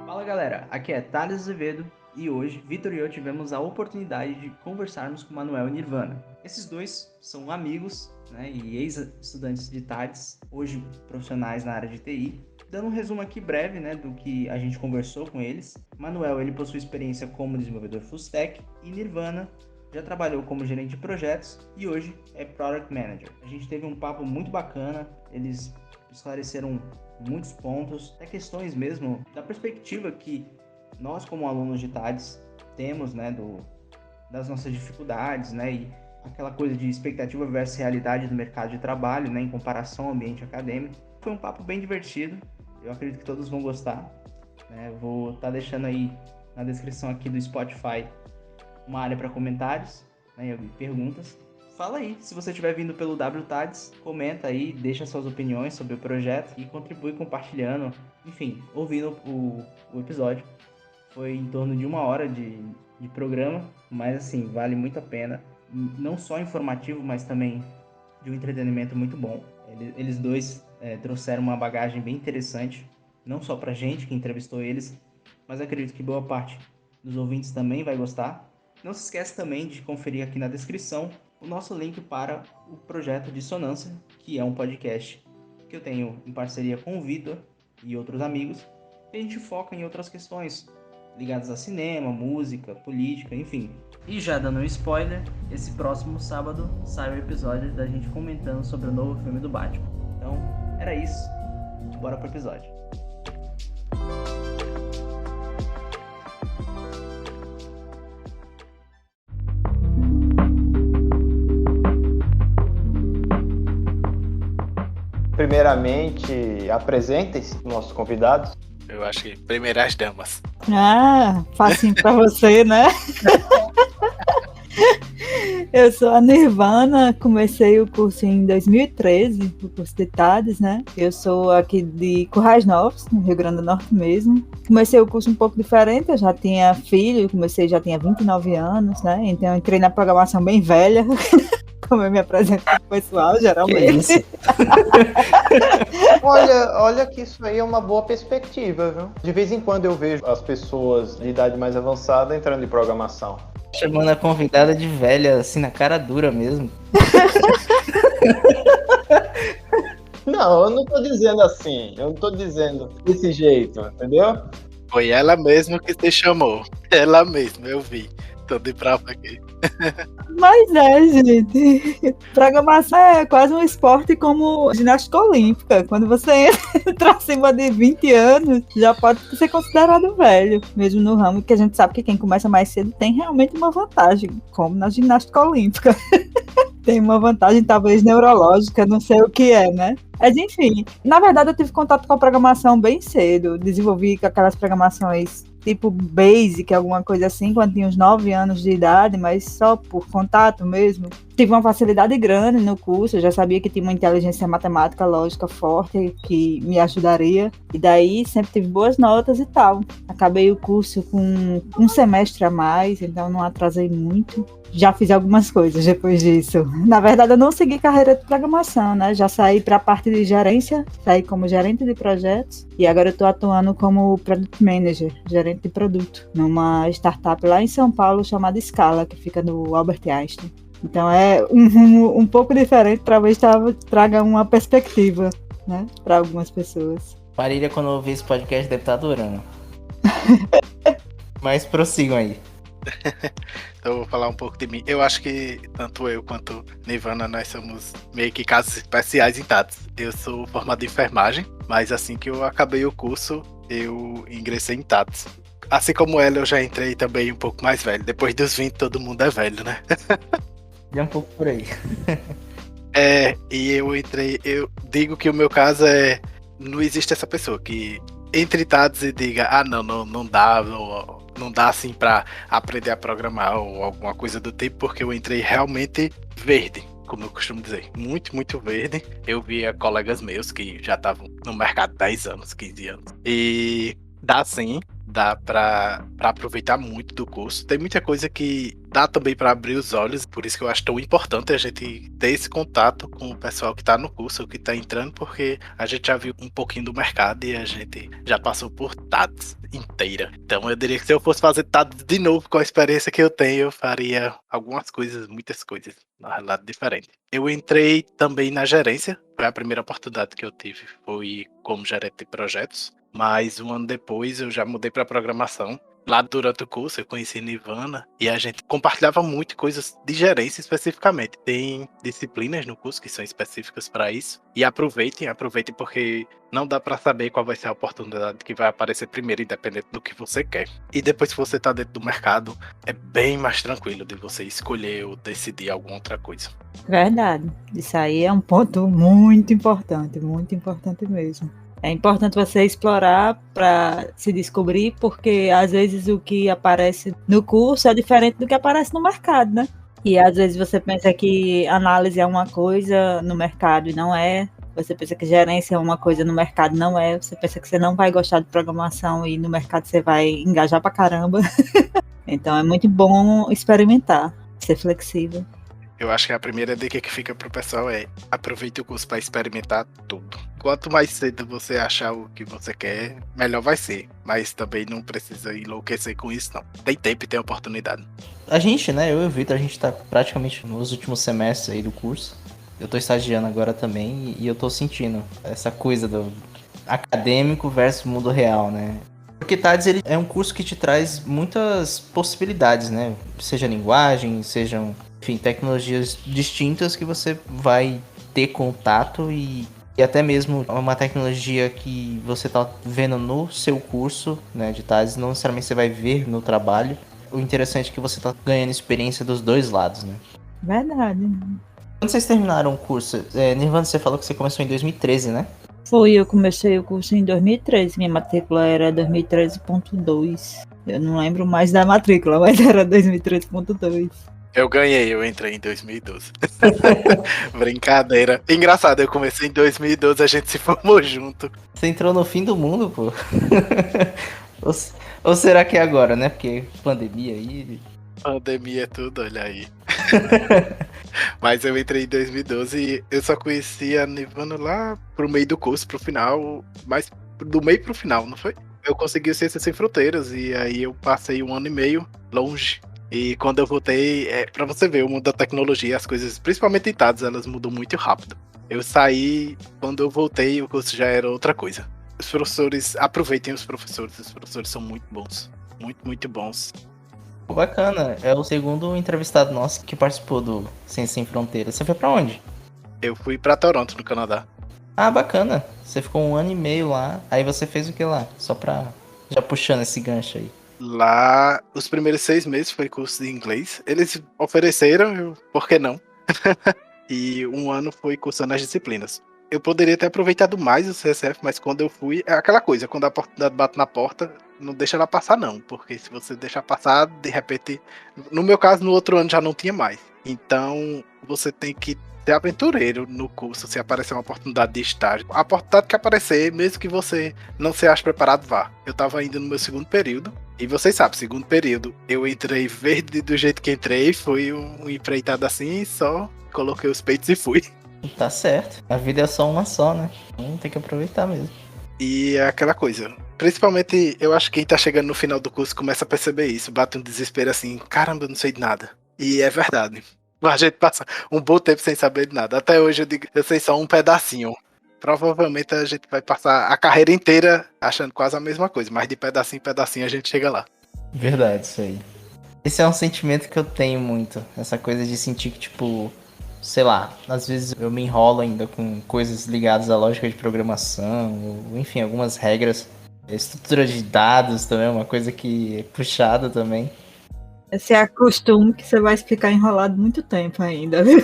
Fala galera, aqui é Thales Azevedo e hoje Vitor e eu tivemos a oportunidade de conversarmos com Manuel e Nirvana. Esses dois são amigos, né, e ex-estudantes de TADS, hoje profissionais na área de TI. Dando um resumo aqui breve, né, do que a gente conversou com eles. Manuel, ele possui experiência como desenvolvedor full stack e Nirvana já trabalhou como gerente de projetos e hoje é Product Manager. A gente teve um papo muito bacana, eles esclareceram muitos pontos, até questões mesmo da perspectiva que nós como alunos de TADS temos, né, das nossas dificuldades, né, e aquela coisa de expectativa versus realidade do mercado de trabalho, né, em comparação ao ambiente acadêmico. Foi um papo bem divertido, eu acredito que todos vão gostar, né, vou estar deixando aí na descrição aqui do Spotify uma área para comentários, né, e perguntas. Fala aí, se você estiver vindo pelo WTADS, comenta aí, deixa suas opiniões sobre o projeto e contribui compartilhando, enfim, ouvindo o episódio. Foi em torno de 1 hora de programa, mas assim, vale muito a pena. Não só informativo, mas também de um entretenimento muito bom. Eles dois trouxeram uma bagagem bem interessante, não só pra gente que entrevistou eles, mas acredito que boa parte dos ouvintes também vai gostar. Não se esquece também de conferir aqui na descrição o nosso link para o projeto Dissonância, que é um podcast que eu tenho em parceria com o Vitor e outros amigos, e a gente foca em outras questões ligadas a cinema, música, política, enfim. E já dando um spoiler, esse próximo sábado sai o episódio da gente comentando sobre o novo filme do Batman. Então, era isso. Bora pro episódio. Primeiramente, apresentem-se, nossos convidados. Eu acho que primeiro as damas. Ah, facinho pra você, né? Eu sou a Nirvana, comecei o curso em 2013, o curso de TADS, né? Eu sou aqui de Currais Novos, no Rio Grande do Norte mesmo. Comecei o curso um pouco diferente, eu já tinha filho, já tinha 29 anos, né? Então eu entrei na programação bem velha, como eu me apresento pro pessoal, geralmente. Olha que isso aí é uma boa perspectiva, viu? De vez em quando eu vejo as pessoas de idade mais avançada entrando em programação. Chamando a convidada de velha, assim, na cara dura mesmo. Não, eu não tô dizendo assim, eu não tô dizendo desse jeito, entendeu? Foi ela mesma que te chamou. Ela mesma, eu vi. Tô de prova aqui. Mas gente, programação é quase um esporte como ginástica olímpica. Quando você entra acima de 20 anos, já pode ser considerado velho, mesmo no ramo, que a gente sabe que quem começa mais cedo tem realmente uma vantagem, como na ginástica olímpica. Tem uma vantagem talvez neurológica, não sei o que é, né? Mas enfim, na verdade eu tive contato com a programação bem cedo, desenvolvi aquelas programações tipo Basic, alguma coisa assim, quando tinha uns 9 anos de idade, mas só por contato mesmo. Tive uma facilidade grande no curso, eu já sabia que tinha uma inteligência matemática, lógica forte, que me ajudaria, e daí sempre tive boas notas e tal. Acabei o curso com um semestre a mais, então não atrasei muito. Já fiz algumas coisas depois disso. Na verdade, eu não segui carreira de programação, né? Já saí para a parte de gerência, saí como gerente de projetos e agora eu estou atuando como Product Manager, gerente de produto, numa startup lá em São Paulo chamada Scala, que fica no Albert Einstein. Então é um pouco diferente, talvez traga uma perspectiva, né, para algumas pessoas. Marília, quando eu ouvir esse podcast, deve estar adorando. Mas prossigam aí. Então eu vou falar um pouco de mim. Eu acho que tanto eu quanto Nirvana, nós somos meio que casos especiais em TADS. Eu sou formado em enfermagem, mas assim que eu acabei o curso, eu ingressei em TADS. Assim como ela, eu já entrei também um pouco mais velho. Depois dos 20, todo mundo é velho, né? Já um pouco por aí. E eu digo que o meu caso não existe essa pessoa que entre TADS e diga, não dá, não dá assim pra aprender a programar ou alguma coisa do tipo, porque eu entrei realmente verde, como eu costumo dizer, muito, muito verde. Eu via colegas meus que já estavam no mercado 10 anos, 15 anos, e dá sim, dá pra aproveitar muito do curso. Tem muita coisa que dá também para abrir os olhos, por isso que eu acho tão importante a gente ter esse contato com o pessoal que está no curso, que está entrando, porque a gente já viu um pouquinho do mercado e a gente já passou por TADS inteira. Então eu diria que se eu fosse fazer TADS de novo com a experiência que eu tenho, eu faria algumas coisas, muitas coisas, na realidade diferente. Eu entrei também na gerência, foi a primeira oportunidade que eu tive, foi como gerente de projetos, mas um ano depois eu já mudei para programação. Lá durante o curso eu conheci Nirvana e a gente compartilhava muito coisas de gerência especificamente. Tem disciplinas no curso que são específicas para isso. E aproveitem porque não dá para saber qual vai ser a oportunidade que vai aparecer primeiro, independente do que você quer. E depois que você tá dentro do mercado, é bem mais tranquilo de você escolher ou decidir alguma outra coisa. Verdade. Isso aí é um ponto muito importante mesmo. É importante você explorar para se descobrir, porque às vezes o que aparece no curso é diferente do que aparece no mercado, né? E às vezes você pensa que análise é uma coisa no mercado e não é. Você pensa que gerência é uma coisa no mercado, não é. Você pensa que você não vai gostar de programação e no mercado você vai engajar pra caramba. Então é muito bom experimentar, ser flexível. Eu acho que a primeira dica que fica pro pessoal é aproveite o curso para experimentar tudo. Quanto mais cedo você achar o que você quer, melhor vai ser. Mas também não precisa enlouquecer com isso, não. Tem tempo e tem oportunidade. A gente, né, eu e o Vitor, a gente tá praticamente nos últimos semestres aí do curso. Eu tô estagiando agora também e eu tô sentindo essa coisa do acadêmico versus mundo real, né? Porque TADS ele é um curso que te traz muitas possibilidades, né? Seja linguagem, sejam, enfim, tecnologias distintas que você vai ter contato e até mesmo uma tecnologia que você tá vendo no seu curso, né, de TADS, não necessariamente você vai ver no trabalho. O interessante é que você tá ganhando experiência dos dois lados, né? Verdade. Quando vocês terminaram o curso, Nirvana, você falou que você começou em 2013, né? Eu comecei o curso em 2013, minha matrícula era 2013.2. Eu não lembro mais da matrícula, mas era 2013.2. Eu entrei em 2012. Brincadeira. Engraçado, eu comecei em 2012, a gente se formou junto. Você entrou no fim do mundo, pô. Ou será que é agora, né? Porque pandemia aí... Pandemia é tudo, olha aí. Mas eu entrei em 2012 e eu só conhecia a Nirvana lá pro meio do curso, pro final, mas do meio pro final, não foi? Eu consegui o Ciências Sem Fronteiras e aí eu passei 1 ano e meio longe. E quando eu voltei, pra você ver, o mundo da tecnologia, as coisas, principalmente em TADS, elas mudam muito rápido. Eu saí, quando eu voltei, o curso já era outra coisa. Os professores, aproveitem os professores são muito bons. Muito, muito bons. Bacana, é o segundo entrevistado nosso que participou do Ciências Sem Fronteiras. Você foi pra onde? Eu fui pra Toronto, no Canadá. Ah, bacana. Você ficou 1 ano e meio lá. Aí você fez o que lá? Só pra... já puxando esse gancho aí. Lá, os primeiros 6 meses foi curso de inglês. Eles ofereceram, por que não? E 1 ano foi cursando as disciplinas. Eu poderia ter aproveitado mais o CSF, mas quando eu fui, é aquela coisa, quando a oportunidade bate na porta, não deixa ela passar não, porque se você deixar passar, de repente, no meu caso, no outro ano já não tinha mais. Então, você tem que ser aventureiro no curso, se aparecer uma oportunidade de estágio. A oportunidade que aparecer, mesmo que você não se ache preparado, vá. Eu tava ainda no meu segundo período, e vocês sabem, segundo período, eu entrei verde do jeito que entrei, foi um empreitado assim, só coloquei os peitos e fui. Tá certo. A vida é só uma só, né? Então tem que aproveitar mesmo. E é aquela coisa. Principalmente, eu acho que quem tá chegando no final do curso começa a perceber isso. Bate um desespero assim, caramba, eu não sei de nada. E é verdade. A gente passa um bom tempo sem saber de nada. Até hoje eu digo, eu sei só um pedacinho. Provavelmente a gente vai passar a carreira inteira achando quase a mesma coisa. Mas de pedacinho em pedacinho a gente chega lá. Verdade, isso aí. Esse é um sentimento que eu tenho muito. Essa coisa de sentir que, tipo... sei lá, às vezes eu me enrolo ainda com coisas ligadas à lógica de programação, ou, enfim, algumas regras. Estrutura de dados também é uma coisa que é puxada também. Esse é costume que você vai ficar enrolado muito tempo ainda, viu?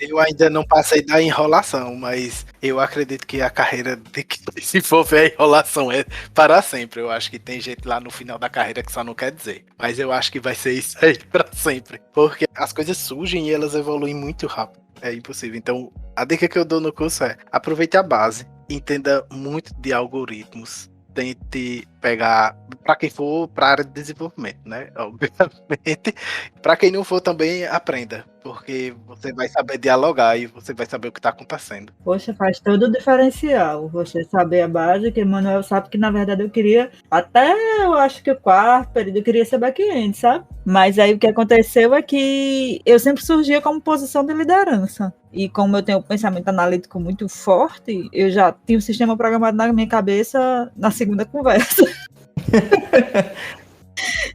Eu ainda não passei da enrolação, mas eu acredito que a carreira de que se for ver a enrolação é para sempre. Eu acho que tem gente lá no final da carreira que só não quer dizer. Mas eu acho que vai ser isso aí para sempre. Porque as coisas surgem e elas evoluem muito rápido. É impossível. Então, a dica que eu dou no curso é aproveite a base, entenda muito de algoritmos. Tente pegar, para quem for para a área de desenvolvimento, né? Obviamente, para quem não for também aprenda, porque você vai saber dialogar e você vai saber o que está acontecendo. Poxa, faz todo o diferencial. Você saber a base, que o Manuel sabe que na verdade eu queria, até eu acho que o quarto período eu queria ser back-end, sabe? Mas aí o que aconteceu é que eu sempre surgia como posição de liderança. E como eu tenho um pensamento analítico muito forte, eu já tinha o sistema programado na minha cabeça na segunda conversa.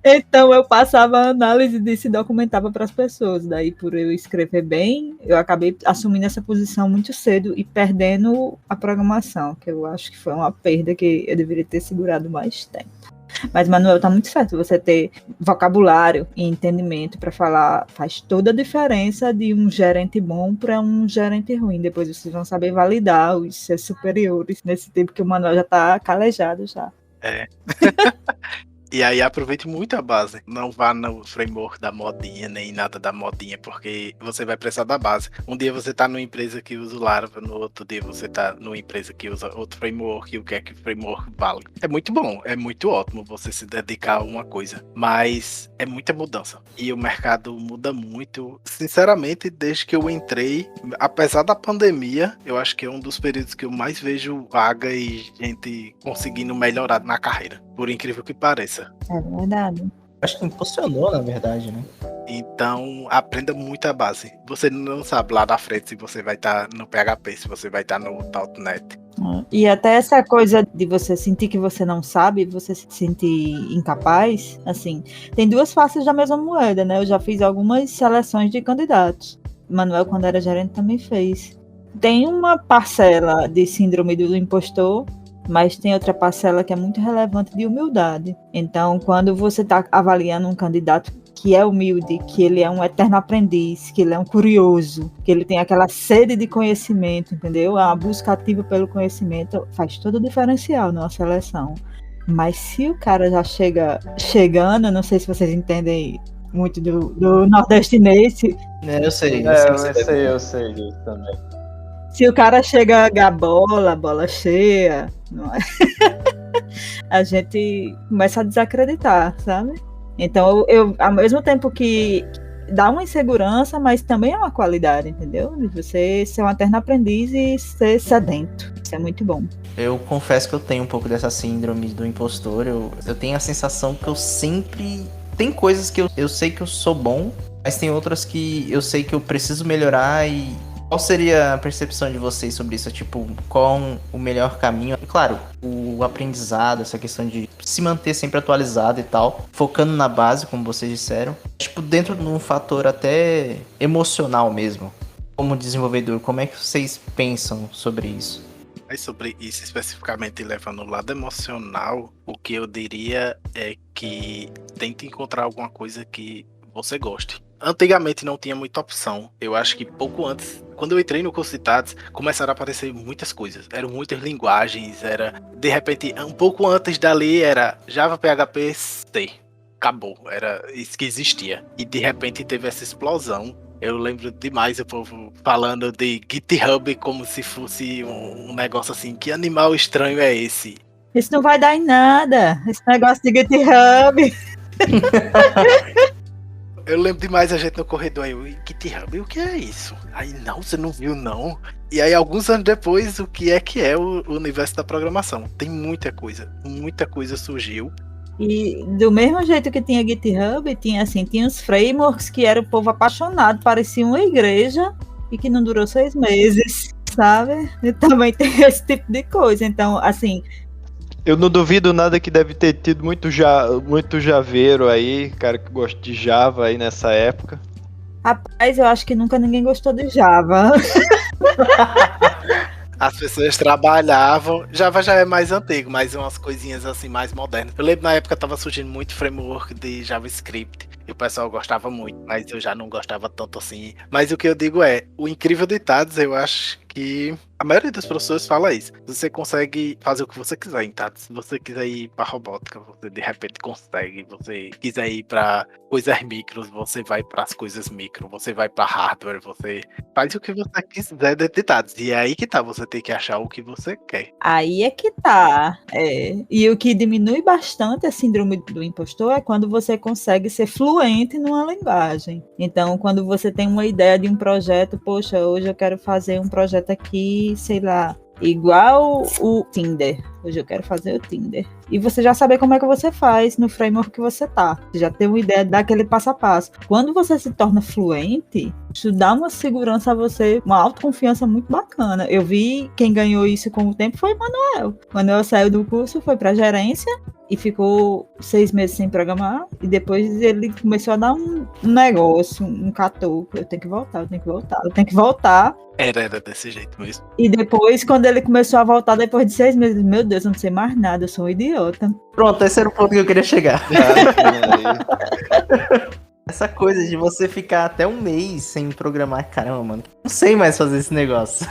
Então eu passava a análise disso e documentava para as pessoas. Daí, por eu escrever bem, eu acabei assumindo essa posição muito cedo e perdendo a programação, que eu acho que foi uma perda que eu deveria ter segurado mais tempo. Mas, Manuel, tá muito certo. Você ter vocabulário e entendimento para falar faz toda a diferença de um gerente bom para um gerente ruim. Depois vocês vão saber validar os seus superiores nesse tempo que o Manuel já tá calejado já. É. E aí aproveite muito a base. Não vá no framework da modinha, nem nada da modinha, porque você vai precisar da base. Um dia você tá numa empresa que usa o Laravel, no outro dia você tá numa empresa que usa outro framework, e o que é que o framework vale. É muito bom, é muito ótimo você se dedicar a uma coisa, mas é muita mudança. E o mercado muda muito. Sinceramente, desde que eu entrei, apesar da pandemia, eu acho que é um dos períodos que eu mais vejo vaga e gente conseguindo melhorar na carreira, por incrível que pareça. É verdade. Acho que impulsionou, na verdade, né? Então, aprenda muito a base. Você não sabe lá da frente se você vai estar no PHP, se você vai estar no .NET. E até essa coisa de você sentir que você não sabe, você se sentir incapaz, assim, tem duas faces da mesma moeda, né? Eu já fiz algumas seleções de candidatos. Manuel, quando era gerente, também fez. Tem uma parcela de síndrome do impostor, mas tem outra parcela que é muito relevante de humildade. Então, quando você está avaliando um candidato que é humilde, que ele é um eterno aprendiz, que ele é um curioso, que ele tem aquela sede de conhecimento, entendeu? A busca ativa pelo conhecimento faz todo o diferencial na seleção. Mas se o cara já chegando, não sei se vocês entendem muito do nordestinês. Eu sei. Eu sei disso também. Se o cara chega a bola cheia, não é? A gente começa a desacreditar, sabe? Então, eu ao mesmo tempo que dá uma insegurança, mas também é uma qualidade, entendeu? De você ser um eterno aprendiz e ser sedento. Isso é muito bom. Eu confesso que eu tenho um pouco dessa síndrome do impostor. Eu tenho a sensação que eu sempre... Tem coisas que eu sei que eu sou bom, mas tem outras que eu sei que eu preciso melhorar. E qual seria a percepção de vocês sobre isso? Tipo, qual o melhor caminho? E, claro, o aprendizado, essa questão de se manter sempre atualizado e tal, focando na base, como vocês disseram. Tipo, dentro de um fator até emocional mesmo. Como desenvolvedor, como é que vocês pensam sobre isso? Mas sobre isso especificamente, levando o lado emocional, o que eu diria é que tente encontrar alguma coisa que você goste. Antigamente não tinha muita opção. Eu acho que pouco antes, quando eu entrei no curso de TADS, começaram a aparecer muitas coisas. Eram muitas linguagens, de repente, um pouco antes dali era Java, PHP, C. Acabou, era isso que existia. E de repente teve essa explosão. Eu lembro demais o povo falando de GitHub como se fosse um negócio assim, que animal estranho é esse? Isso não vai dar em nada, esse negócio de GitHub. Eu lembro demais a gente no corredor aí, GitHub, o que é isso? Aí, não, você não viu, não? E aí, alguns anos depois, o que é o universo da programação? Tem muita coisa surgiu. E do mesmo jeito que tinha GitHub, tinha os frameworks que era o povo apaixonado, parecia uma igreja e que não durou 6 meses, sabe? E também tem esse tipo de coisa. Então, assim... Eu não duvido nada que deve ter tido muito javeiro aí, cara que gosta de Java aí nessa época. Rapaz, eu acho que nunca ninguém gostou de Java. As pessoas trabalhavam, Java já é mais antigo, mas umas coisinhas assim mais modernas. Eu lembro na época tava surgindo muito framework de JavaScript e o pessoal gostava muito, mas eu já não gostava tanto assim. Mas o que eu digo é, o incrível de TADS, eu acho que a maioria das professores fala isso. Você consegue fazer o que você quiser em TADS. Se você quiser ir pra robótica, você de repente consegue. Você quiser ir pra coisas micros, você vai pras coisas micro. Você vai pra hardware, você faz o que você quiser dentro de TADS. E é aí que tá, você tem que achar o que você quer. Aí é que tá. E o que diminui bastante a síndrome do impostor é quando você consegue ser fluente numa linguagem. Então, quando você tem uma ideia de um projeto, poxa, hoje eu quero fazer um projeto aqui, sei lá, igual o Tinder. Hoje eu quero fazer o Tinder. E você já sabe como é que você faz no framework que você tá. Você já tem uma ideia daquele passo a passo. Quando você se torna fluente, isso dá uma segurança a você, uma autoconfiança muito bacana. Eu vi quem ganhou isso com o tempo foi o Manuel. O Manuel saiu do curso, foi pra gerência e ficou 6 meses sem programar. E depois ele começou a dar um negócio, um catuco. Eu tenho que voltar. Era desse jeito mesmo. E depois, quando ele começou a voltar, depois de 6 meses, meu Deus, eu não sei mais nada, eu sou um idiota. Pronto, esse era o ponto que eu queria chegar. Essa coisa de você ficar até um mês sem programar, caramba, mano, não sei mais fazer esse negócio.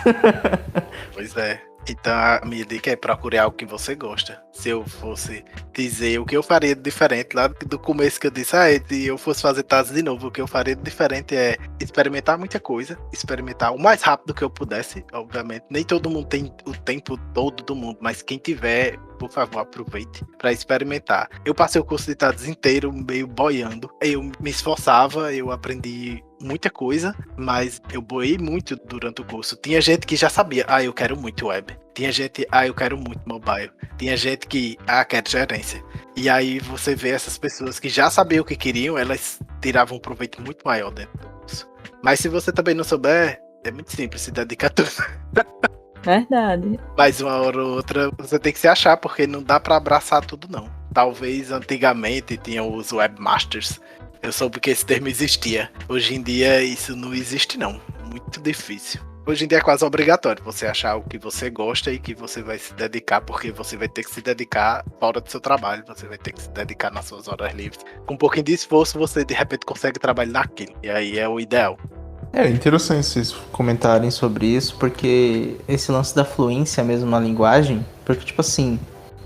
Pois é. Então a minha dica é procurar algo que você gosta. Se eu fosse dizer o que eu faria de diferente, lá do começo que eu disse, se eu fosse fazer TADS de novo, o que eu faria de diferente é experimentar muita coisa, experimentar o mais rápido que eu pudesse, obviamente. Nem todo mundo tem o tempo todo do mundo, mas quem tiver, por favor, aproveite para experimentar. Eu passei o curso de TADS inteiro meio boiando, eu me esforçava, eu aprendi muita coisa, mas eu boiei muito durante o curso. Tinha gente que já sabia, eu quero muito web. Tinha gente, eu quero muito mobile. Tinha gente que, quero gerência. E aí você vê essas pessoas que já sabiam o que queriam, elas tiravam um proveito muito maior dentro do curso. Mas se você também não souber, é muito simples, se dedicar tudo. Verdade. Mas uma hora ou outra você tem que se achar, porque não dá pra abraçar tudo não. Talvez antigamente tinham os webmasters. Eu soube que esse termo existia. Hoje em dia isso não existe não. Muito difícil. Hoje em dia é quase obrigatório você achar o que você gosta e que você vai se dedicar, porque você vai ter que se dedicar fora do seu trabalho, você vai ter que se dedicar nas suas horas livres. Com um pouquinho de esforço você de repente consegue trabalhar naquilo. E aí é o ideal. É interessante vocês comentarem sobre isso, porque esse lance da fluência mesmo na linguagem, porque tipo assim,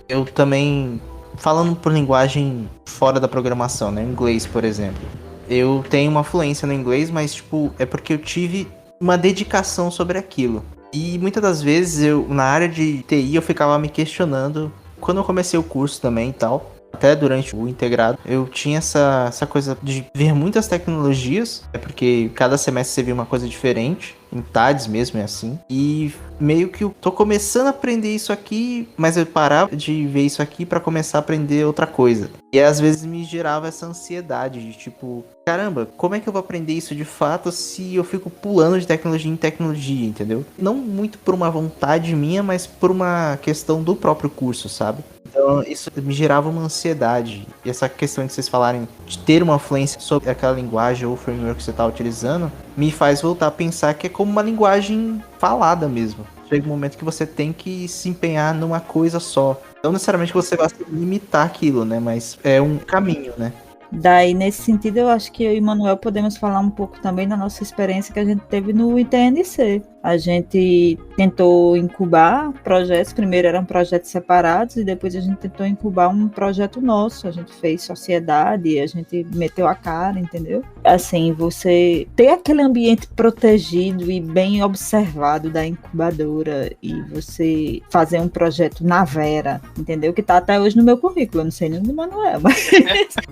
eu também, falando por linguagem fora da programação, né, inglês por exemplo, eu tenho uma fluência no inglês, mas tipo, é porque eu tive uma dedicação sobre aquilo. E muitas das vezes na área de TI eu ficava me questionando, quando eu comecei o curso também e tal, até durante o integrado, eu tinha essa coisa de ver muitas tecnologias, porque cada semestre você via uma coisa diferente, em TADS mesmo é assim, e meio que eu tô começando a aprender isso aqui, mas eu parava de ver isso aqui pra começar a aprender outra coisa. E às vezes me gerava essa ansiedade de tipo, caramba, como é que eu vou aprender isso de fato se eu fico pulando de tecnologia em tecnologia, entendeu? Não muito por uma vontade minha, mas por uma questão do próprio curso, sabe? Então isso me gerava uma ansiedade. E essa questão de vocês falarem de ter uma fluência sobre aquela linguagem ou framework que você está utilizando, me faz voltar a pensar que é como uma linguagem falada mesmo. Chega um momento que você tem que se empenhar numa coisa só. Não necessariamente que você vai se limitar aquilo, né? Mas é um caminho, né? Daí, nesse sentido, eu acho que eu e o Manuel podemos falar um pouco também da nossa experiência que a gente teve no ITNC. A gente tentou incubar projetos, primeiro eram projetos separados e depois a gente tentou incubar um projeto nosso. A gente fez sociedade, a gente meteu a cara, entendeu? Assim, você ter aquele ambiente protegido e bem observado da incubadora e você fazer um projeto na Vera, entendeu? Que tá até hoje no meu currículo, eu não sei nem do Manuel, mas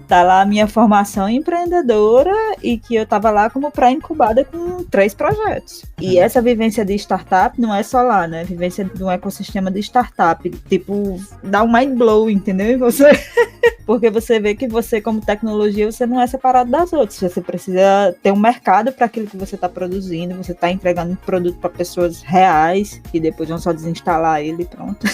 tá lá a minha formação empreendedora e que eu tava lá como pré-incubada com 3 projetos. E essa vivência de startup não é só lá, né? Vivência de um ecossistema de startup, tipo, dá um mind blow, entendeu? E você... Porque você vê que você, como tecnologia, você não é separado das outras. Você precisa ter um mercado para aquilo que você está produzindo, você está entregando um produto para pessoas reais e depois vão só desinstalar ele e pronto.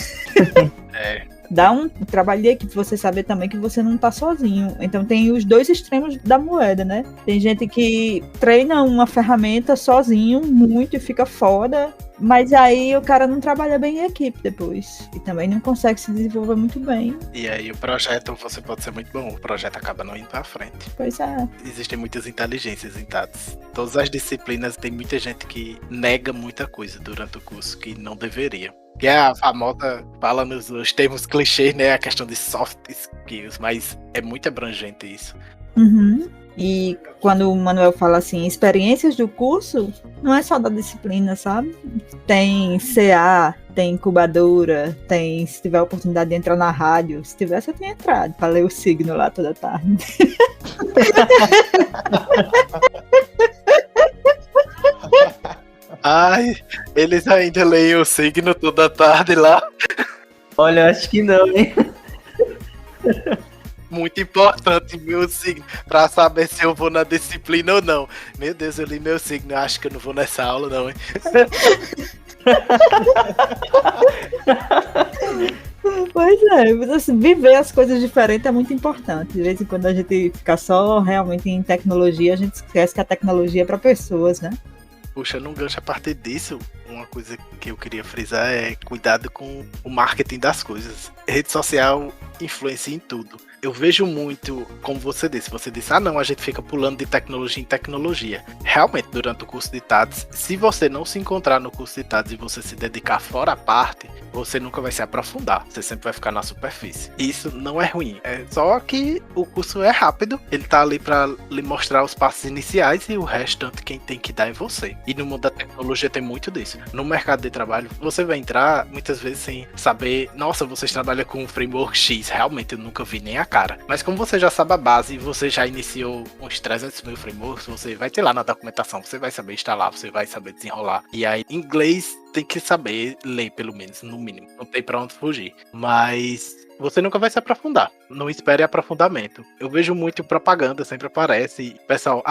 Dá um trabalho de equipe, você saber também que você não tá sozinho. Então tem os dois extremos da moeda, né? Tem gente que treina uma ferramenta sozinho muito e fica foda, mas aí o cara não trabalha bem em equipe depois. E também não consegue se desenvolver muito bem. E aí o projeto, você pode ser muito bom, o projeto acaba não indo pra frente. Pois é. Existem muitas inteligências em TADS. Todas as disciplinas, tem muita gente que nega muita coisa durante o curso que não deveria. Que é a famosa, fala nos termos clichês, né? A questão de soft skills, mas é muito abrangente isso. Uhum. E quando o Manuel fala assim, experiências do curso, não é só da disciplina, sabe? Tem CA, tem incubadora, tem, se tiver a oportunidade de entrar na rádio, se tivesse eu tinha entrado pra ler o signo lá toda tarde. Ai, eles ainda leem o signo toda tarde lá. Olha, eu acho que não, hein? Muito importante meu signo, pra saber se eu vou na disciplina ou não. Meu Deus, eu li meu signo, acho que eu não vou nessa aula não, hein? Pois é, assim, viver as coisas diferentes é muito importante. De vez em quando a gente fica só realmente em tecnologia, a gente esquece que a tecnologia é para pessoas, né? Puxa, num gancho a partir disso, uma coisa que eu queria frisar é cuidado com o marketing das coisas. Rede social influencia em tudo. Eu vejo muito, como você disse, ah não, a gente fica pulando de tecnologia em tecnologia. Realmente, durante o curso de TADS, se você não se encontrar no curso de TADS e você se dedicar fora a parte, você nunca vai se aprofundar, você sempre vai ficar na superfície. Isso não é ruim, é só que o curso é rápido, ele tá ali pra lhe mostrar os passos iniciais e o restante quem tem que dar é você. E no mundo da tecnologia tem muito disso. No mercado de trabalho, você vai entrar muitas vezes sem saber, nossa, vocês trabalham com um framework X, realmente eu nunca vi nem a cara. Mas como você já sabe a base e você já iniciou uns 300 mil frameworks, você vai ter lá na documentação, você vai saber instalar, você vai saber desenrolar. E aí, inglês tem que saber ler, pelo menos, no mínimo. Não tem pra onde fugir. Mas você nunca vai se aprofundar. Não espere aprofundamento. Eu vejo muito propaganda, sempre aparece. Pessoal,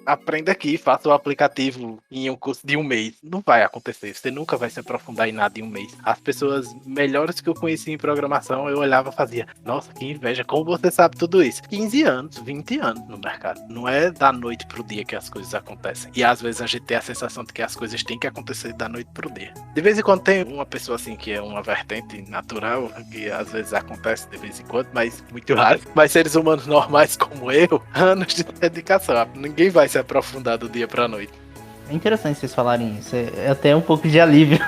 aprenda aqui, faça o aplicativo em um curso de um mês. Não vai acontecer. Você nunca vai se aprofundar em nada em um mês. As pessoas melhores que eu conheci em programação, eu olhava e fazia, nossa, que inveja, como você sabe tudo isso? 15 anos, 20 anos no mercado. Não é da noite pro dia que as coisas acontecem. E às vezes a gente tem a sensação de que as coisas têm que acontecer da noite pro dia. De vez em quando tem uma pessoa assim que é uma vertente natural, que às vezes acontece de vez em quando, mas muito raro. Mas seres humanos normais como eu, anos de dedicação. Ninguém vai se aprofundar do dia pra noite. É interessante vocês falarem isso. É até um pouco de alívio.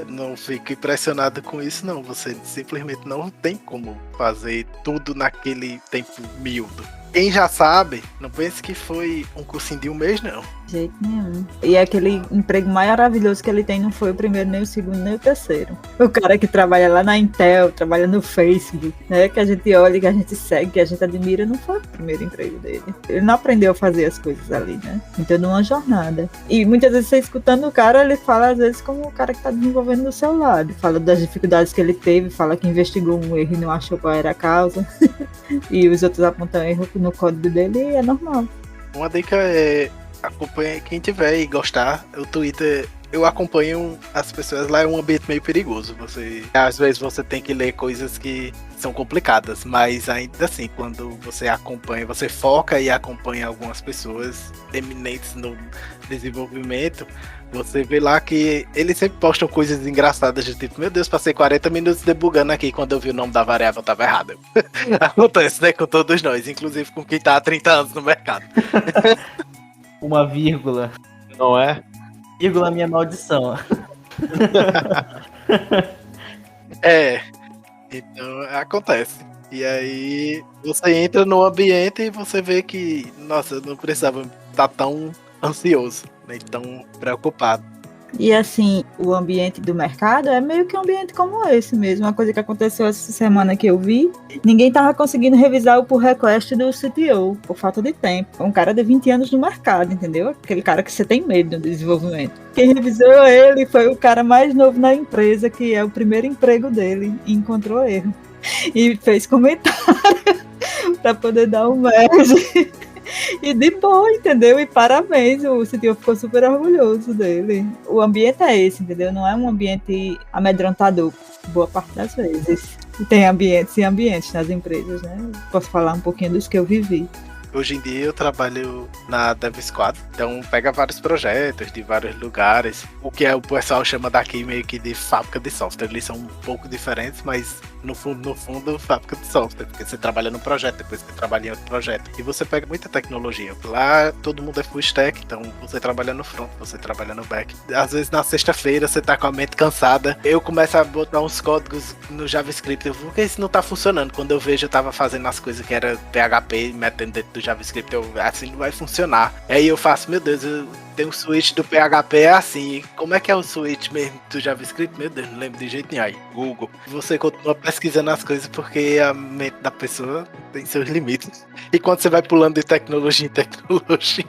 Não fico impressionado com isso, não. Você simplesmente não tem como fazer tudo naquele tempo miúdo. Quem já sabe, não pense que foi um cursinho de um mês, não. De jeito nenhum. E aquele emprego maravilhoso que ele tem não foi o primeiro, nem o segundo, nem o terceiro. O cara que trabalha lá na Intel, trabalha no Facebook, né? Que a gente olha, que a gente segue, que a gente admira, não foi o primeiro emprego dele. Ele não aprendeu a fazer as coisas ali, né? Então, numa jornada. E muitas vezes você escutando o cara, ele fala às vezes como o cara que tá desenvolvendo do seu lado. Fala das dificuldades que ele teve, fala que investigou um erro e não achou qual era a causa. E os outros apontam erro no código dele e é normal. Uma dica é acompanhe quem tiver e gostar. O Twitter, eu acompanho as pessoas lá, é um ambiente meio perigoso. Às vezes você tem que ler coisas que são complicadas, mas ainda assim, quando você acompanha, você foca e acompanha algumas pessoas eminentes no desenvolvimento, você vê lá que eles sempre postam coisas engraçadas, de tipo, meu Deus, passei 40 minutos debugando aqui, quando eu vi o nome da variável tava errado. Acontece, né, com todos nós, inclusive com quem tá há 30 anos no mercado. Uma vírgula. Não é? Vírgula, minha maldição. Então acontece. E aí você entra no ambiente e você vê que, nossa, eu não precisava estar tão ansioso, nem tão preocupado. E assim, o ambiente do mercado é meio que um ambiente como esse mesmo. Uma coisa que aconteceu essa semana que eu vi, ninguém tava conseguindo revisar o pull request do CTO, por falta de tempo. Um cara de 20 anos no mercado, entendeu? Aquele cara que você tem medo no desenvolvimento. Quem revisou ele foi o cara mais novo na empresa, que é o primeiro emprego dele, e encontrou erro. E fez comentário para poder dar um merge. E de boa, entendeu? E parabéns, o CTO ficou super orgulhoso dele. O ambiente é esse, entendeu? Não é um ambiente amedrontador, boa parte das vezes. Tem ambientes e ambientes nas empresas, né? Posso falar um pouquinho dos que eu vivi. Hoje em dia eu trabalho na Dev Squad, então pega vários projetos de vários lugares, o que o pessoal chama daqui meio que de fábrica de software. Eles são um pouco diferentes, mas no fundo, fábrica de software, porque você trabalha num projeto, depois você trabalha em outro projeto, e você pega muita tecnologia. Lá todo mundo é full stack, então você trabalha no front, você trabalha no back. Às vezes na sexta-feira você tá com a mente cansada, eu começo a botar uns códigos no JavaScript, por que isso não tá funcionando? Quando eu vejo, eu tava fazendo as coisas que era PHP, metendo dentro do JavaScript, assim não vai funcionar. Aí eu faço, meu Deus, eu tenho um switch do PHP é assim, como é que é o switch mesmo do JavaScript? Meu Deus, não lembro de jeito nenhum. Aí, Google. Você continua pesquisando as coisas porque a mente da pessoa tem seus limites. E quando você vai pulando de tecnologia em tecnologia,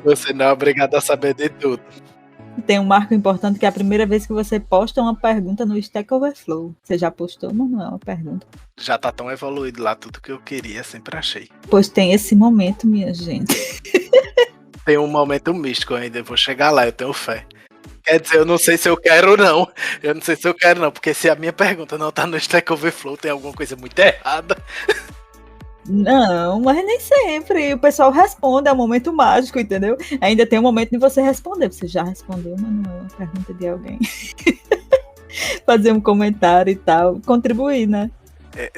você não é obrigado a saber de tudo. Tem um marco importante que é a primeira vez que você posta uma pergunta no Stack Overflow. Você já postou, mas não é uma pergunta. Já tá tão evoluído lá, tudo que eu queria, sempre achei. Pois tem esse momento, minha gente. Tem um momento místico ainda, eu vou chegar lá, eu tenho fé. Quer dizer, eu não sei se eu quero ou não. Eu não sei se eu quero não, porque se a minha pergunta não tá no Stack Overflow, tem alguma coisa muito errada. Não, mas nem sempre. O pessoal responde, é um momento mágico, entendeu? Ainda tem um momento de você responder. Você já respondeu, mas não é uma pergunta de alguém. Fazer um comentário e tal, contribuir, né?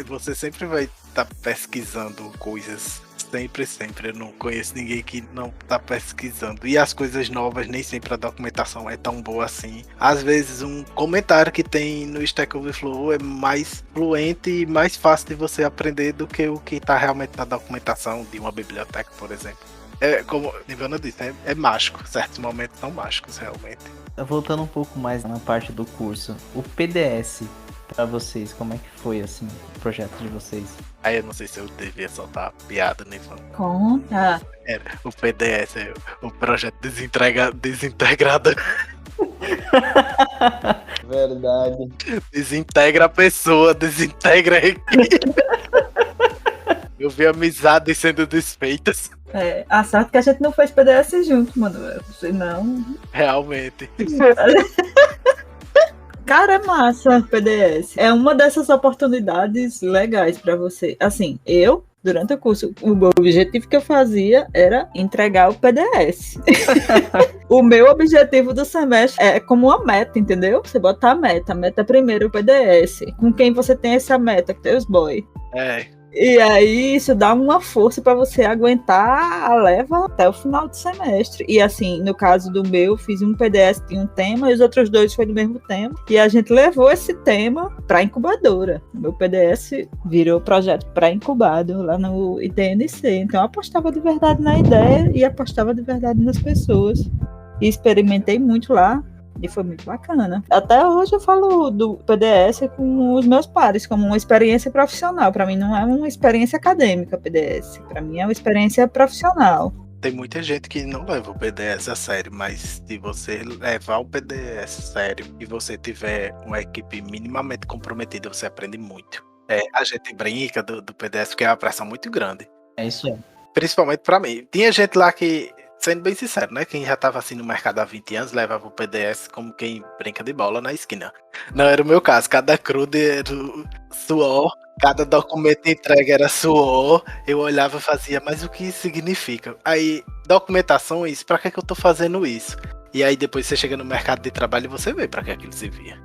Você sempre vai estar pesquisando coisas. Sempre. Eu não conheço ninguém que não tá pesquisando. E as coisas novas, nem sempre a documentação é tão boa assim. Às vezes um comentário que tem no Stack Overflow é mais fluente e mais fácil de você aprender do que o que tá realmente na documentação de uma biblioteca, por exemplo. Como a Nirvana disse, é mágico. Certos momentos são mágicos, realmente. Voltando um pouco mais na parte do curso, o PDS pra vocês, como é que foi assim o projeto de vocês? Aí eu não sei se eu devia soltar a piada, né? Conta. O PDS, o projeto desintegrado. Verdade. Desintegra a pessoa, desintegra a equipe. Eu vi amizades sendo desfeitas. A sorte que a gente não fez PDS junto, mano. Senão. Realmente. Cara, é massa, PDS. É uma dessas oportunidades legais pra você. Assim, durante o curso, o objetivo que eu fazia era entregar o PDS. O meu objetivo do semestre é como uma meta, entendeu? Você bota a meta primeiro o PDS. Com quem você tem essa meta? Com teus boy. E aí isso dá uma força para você aguentar a leva até o final do semestre. E assim, no caso do meu, fiz um PDS de um tema e os outros dois foi do mesmo tema. E a gente levou esse tema para incubadora. O meu PDS virou projeto pré-incubado lá no ITNC. Então eu apostava de verdade na ideia e apostava de verdade nas pessoas. E experimentei muito lá. E foi muito bacana. Até hoje eu falo do PDS com os meus pares, como uma experiência profissional. Para mim não é uma experiência acadêmica, PDS. Para mim é uma experiência profissional. Tem muita gente que não leva o PDS a sério, mas se você levar o PDS a sério e você tiver uma equipe minimamente comprometida, você aprende muito. A gente brinca do PDS porque é uma pressão muito grande. É isso aí. Principalmente para mim. Tinha gente lá que, sendo bem sincero, né? Quem já tava assim no mercado há 20 anos levava o PDS como quem brinca de bola na esquina. Não era o meu caso. Cada crude era suor, cada documento entregue era suor. Eu olhava e fazia, mas o que isso significa? Aí, documentação, isso, pra que eu tô fazendo isso? E aí depois você chega no mercado de trabalho e você vê pra que aquilo servia.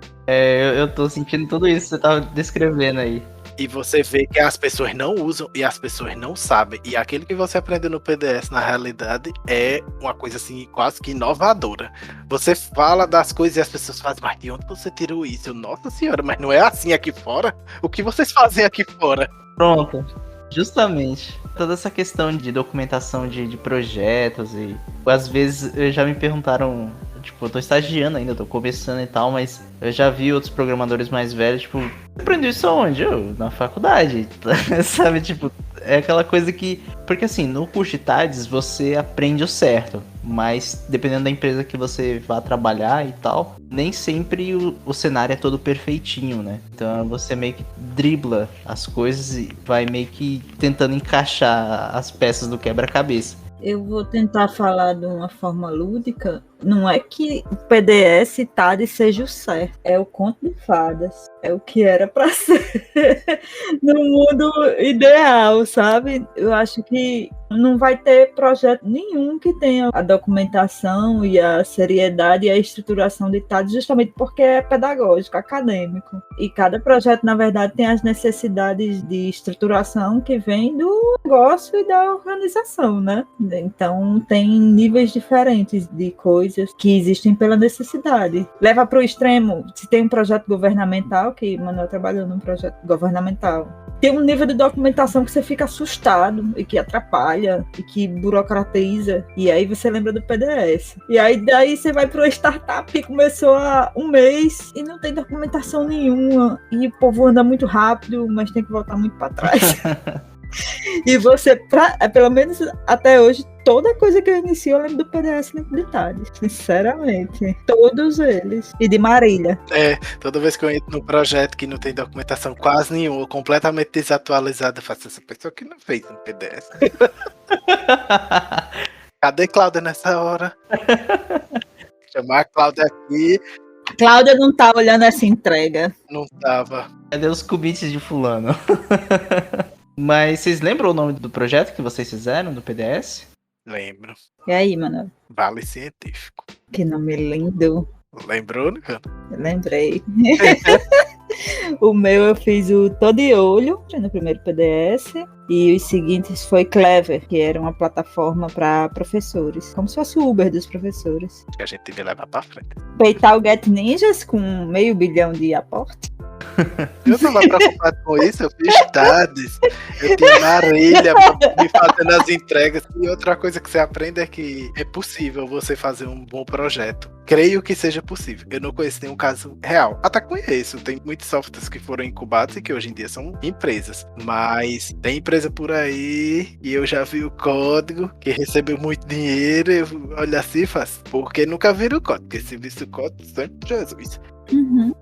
Eu tô sentindo tudo isso que você tava descrevendo aí. E você vê que as pessoas não usam e as pessoas não sabem. E aquilo que você aprendeu no PDS, na realidade, é uma coisa assim, quase que inovadora. Você fala das coisas e as pessoas fazem, mas de onde você tirou isso? Nossa senhora, mas não é assim aqui fora? O que vocês fazem aqui fora? Pronto. Justamente. Toda essa questão de documentação de projetos e às vezes já me perguntaram, tipo, eu tô estagiando ainda, tô começando e tal, mas eu já vi outros programadores mais velhos, tipo, você aprendeu isso aonde? Na faculdade, sabe, tipo, é aquela coisa que, porque assim, no curso de TADES você aprende o certo, mas dependendo da empresa que você vá trabalhar e tal, nem sempre o cenário é todo perfeitinho, né? Então você meio que dribla as coisas e vai meio que tentando encaixar as peças do quebra-cabeça. Eu vou tentar falar de uma forma lúdica. Não é que o PDS TAD seja o certo, é o conto de fadas. É o que era para ser no mundo ideal, sabe? Eu acho que não vai ter projeto nenhum que tenha a documentação e a seriedade e a estruturação de TAD, justamente porque é pedagógico, acadêmico. E cada projeto, na verdade, tem as necessidades de estruturação que vem do negócio e da organização, né? Então, tem níveis diferentes de coisas que existem pela necessidade. Leva para o extremo, se tem um projeto governamental, que Manuel trabalhou num projeto governamental, tem um nível de documentação que você fica assustado e que atrapalha e que burocratiza, e aí você lembra do PDS. E aí daí você vai para uma startup que começou há um mês e não tem documentação nenhuma, e o povo anda muito rápido, mas tem que voltar muito para trás. E você, pelo menos até hoje, toda coisa que eu inicio eu lembro do PDS de TAD, sinceramente. Todos eles. E de Marília. Toda vez que eu entro num projeto que não tem documentação quase nenhuma, completamente desatualizada, eu faço essa pessoa que não fez um PDS. Cadê Cláudia nessa hora? Chamar a Cláudia aqui. Cláudia não tá olhando essa entrega. Não tava. Cadê os cubites de fulano? Mas vocês lembram o nome do projeto que vocês fizeram do PDS? Lembro. E aí, mano? Vale Científico. Que nome lindo. Lembrou, né, cara? Lembrei. O meu eu fiz o Tô de Olho no primeiro PDS. E os seguintes foi Clever, que era uma plataforma para professores. Como se fosse o Uber dos professores. Que a gente devia levar pra frente. Peitar o Get Ninjas com 500 milhão de aporte. Eu não estava preocupado com isso, eu fiz TADs, eu tinha Marília me fazendo as entregas. E outra coisa que você aprende é que é possível você fazer um bom projeto. Creio que seja possível. Eu não conheço nenhum caso real. Até conheço, tem muitos softwares que foram incubados e que hoje em dia são empresas. Mas tem empresa por aí e eu já vi o código que recebeu muito dinheiro. Eu olho assim e faço, porque nunca viram o código? Porque se visse o código, sempre Jesus. Uhum.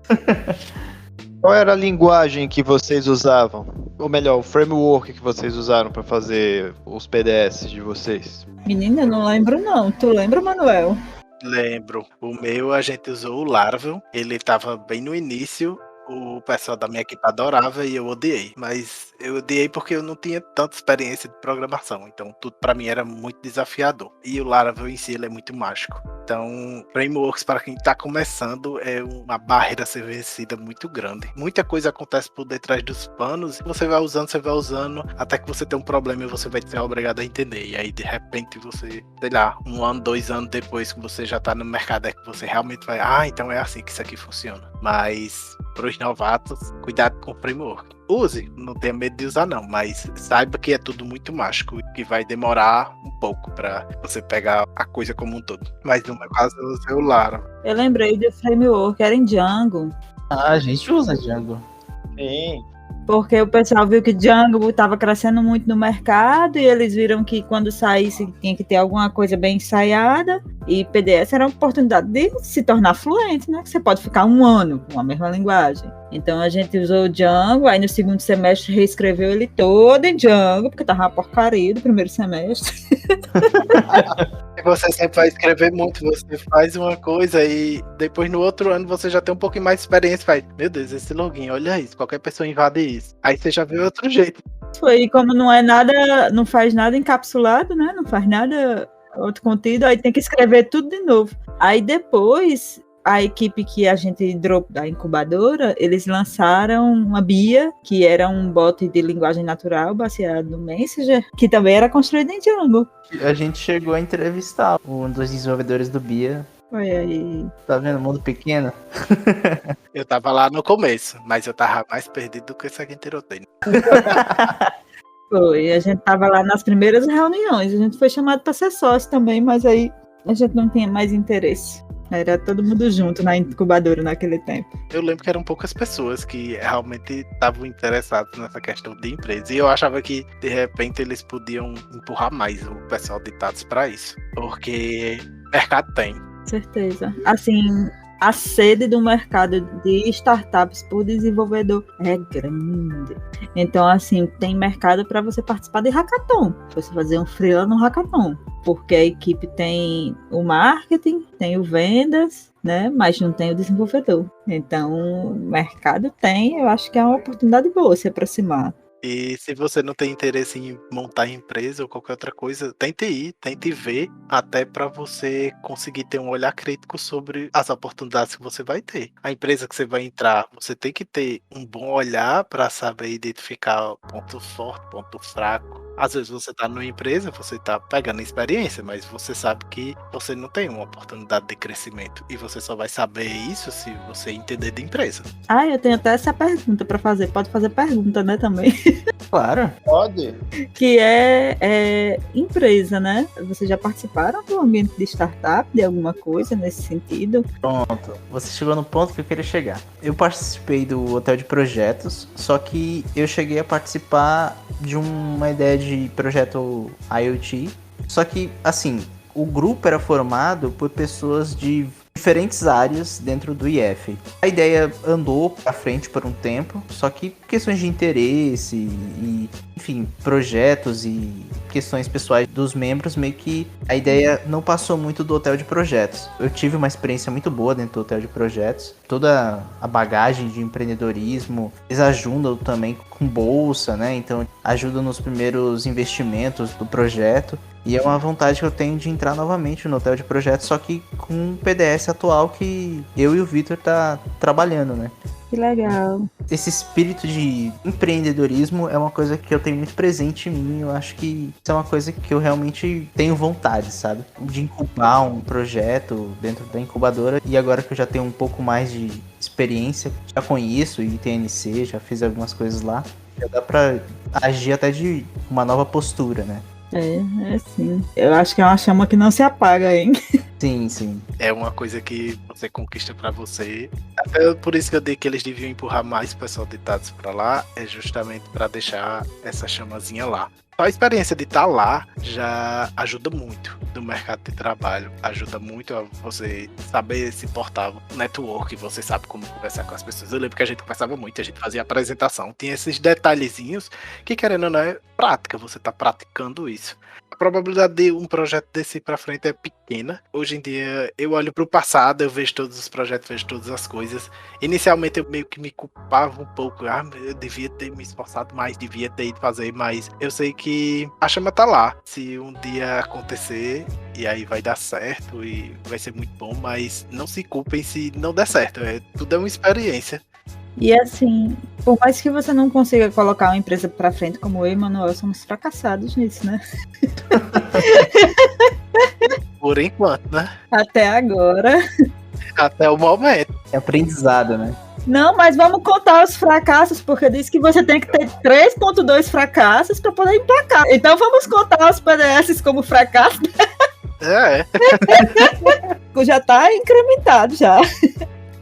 Qual era a linguagem que vocês usavam? Ou melhor, o framework que vocês usaram para fazer os PDS de vocês? Menina, eu não lembro não. Tu lembra, Manuel? Lembro. O meu a gente usou o Laravel. Ele tava bem no início. O pessoal da minha equipe adorava e eu odiei. Mas eu odiei porque eu não tinha tanta experiência de programação. Então tudo pra mim era muito desafiador. E o Laravel em si ele é muito mágico. Então, frameworks para quem tá começando é uma barreira a ser vencida muito grande. Muita coisa acontece por detrás dos panos. Você vai usando, até que você tem um problema e você vai ser obrigado a entender. E aí, de repente, você, sei lá, 1 ano, 2 anos depois que você já tá no mercado, é que você realmente vai, então é assim que isso aqui funciona. Mas, para os novatos, cuidado com o framework. Use, não tenha medo de usar não, mas saiba que é tudo muito mágico e que vai demorar um pouco para você pegar a coisa como um todo. Mas no meu caso eu usei o Laravel. Eu lembrei do framework, era em Django. A gente usa Django. Sim. Porque o pessoal viu que Django estava crescendo muito no mercado e eles viram que quando saísse tinha que ter alguma coisa bem ensaiada. E PDS era uma oportunidade de se tornar fluente, né? Que você pode ficar 1 ano com a mesma linguagem. Então a gente usou o Django, aí no segundo semestre reescreveu ele todo em Django, porque tava uma porcaria do primeiro semestre. Você sempre vai escrever muito, você faz uma coisa e depois no outro ano você já tem um pouquinho mais de experiência, faz, meu Deus, esse login, olha isso, qualquer pessoa invade isso. Aí você já vê outro jeito. Foi como não é nada, não faz nada encapsulado, né? Não faz nada outro conteúdo, aí tem que escrever tudo de novo. Aí depois, a equipe que a gente dropou da incubadora, eles lançaram uma BIA, que era um bot de linguagem natural baseado no Messenger, que também era construído em Django. A gente chegou a entrevistar um dos desenvolvedores do BIA. Foi aí. Tá vendo? Mundo pequeno. Eu tava lá no começo, mas eu tava mais perdido do que essa guinterotei. Foi, a gente tava lá nas primeiras reuniões, a gente foi chamado para ser sócio também, mas aí a gente não tinha mais interesse. Era todo mundo junto na incubadora naquele tempo. Eu lembro que eram poucas pessoas que realmente estavam interessadas nessa questão de empresa. E eu achava que, de repente, eles podiam empurrar mais o pessoal de Tados para isso. Porque mercado tem. Certeza. Assim, a sede do mercado de startups por desenvolvedor é grande. Então, assim, tem mercado para você participar de hackathon. Você fazer um freela no hackathon. Porque a equipe tem o marketing, tem o vendas, né? Mas não tem o desenvolvedor. Então, o mercado tem, eu acho que é uma oportunidade boa se aproximar. E se você não tem interesse em montar empresa ou qualquer outra coisa, tente ver, até para você conseguir ter um olhar crítico sobre as oportunidades que você vai ter. A empresa que você vai entrar, você tem que ter um bom olhar para saber identificar ponto forte, ponto fraco. Às vezes você tá numa empresa, você tá pegando experiência, mas você sabe que você não tem uma oportunidade de crescimento. E você só vai saber isso se você entender de empresa. Ah, eu tenho até essa pergunta para fazer. Pode fazer pergunta, né, também. Claro. Pode. Que é empresa, né? Vocês já participaram do ambiente de startup, de alguma coisa nesse sentido? Pronto. Você chegou no ponto que eu queria chegar. Eu participei do hotel de projetos, só que eu cheguei a participar de uma ideia de projeto IoT. Só que, assim, o grupo era formado por pessoas de diferentes áreas dentro do IF. A ideia andou pra frente por um tempo, só que questões de interesse e, enfim, projetos e questões pessoais dos membros, meio que a ideia não passou muito do hotel de projetos. Eu tive uma experiência muito boa dentro do hotel de projetos. Toda a bagagem de empreendedorismo, eles ajudam também com bolsa, né? Então ajudam nos primeiros investimentos do projeto. E é uma vontade que eu tenho de entrar novamente no hotel de projetos, só que com o PDS atual que eu e o Vitor tá trabalhando, né? Que legal. Esse espírito de empreendedorismo é uma coisa que eu tenho muito presente em mim. Eu acho que isso é uma coisa que eu realmente tenho vontade, sabe? De incubar um projeto dentro da incubadora. E agora que eu já tenho um pouco mais de experiência, já conheço o ITNC, já fiz algumas coisas lá, já dá pra agir até de uma nova postura, né? É sim. Eu acho que é uma chama que não se apaga, hein? Sim, sim. É uma coisa que você conquista pra você. Até por isso que eu dei que eles deviam empurrar mais o pessoal de Tados pra lá, é justamente pra deixar essa chamazinha lá. Só a experiência de estar lá já ajuda muito no mercado de trabalho. Ajuda muito a você saber se portar no network, você sabe como conversar com as pessoas. Eu lembro que a gente conversava muito, a gente fazia apresentação. Tinha esses detalhezinhos que, querendo ou não, é prática. Você tá praticando isso. A probabilidade de um projeto desse ir pra frente é pequena. Hoje em dia, eu olho pro passado, eu vejo todos os projetos, vejo todas as coisas. Inicialmente, eu meio que me culpava um pouco. Ah, eu devia ter me esforçado mais, devia ter ido fazer mais. Eu sei que a chama tá lá. Se um dia acontecer, e aí vai dar certo, e vai ser muito bom, mas não se culpem se não der certo. Tudo é uma experiência. E assim, por mais que você não consiga colocar uma empresa pra frente como eu e Manuel, somos fracassados nisso, né? Por enquanto, né? Até agora. Até o momento. É aprendizado, né? Não, mas vamos contar os fracassos, porque diz que você tem que ter 3.2 fracassos para poder emplacar. Então vamos contar os PDS como fracasso. É. Já tá incrementado já.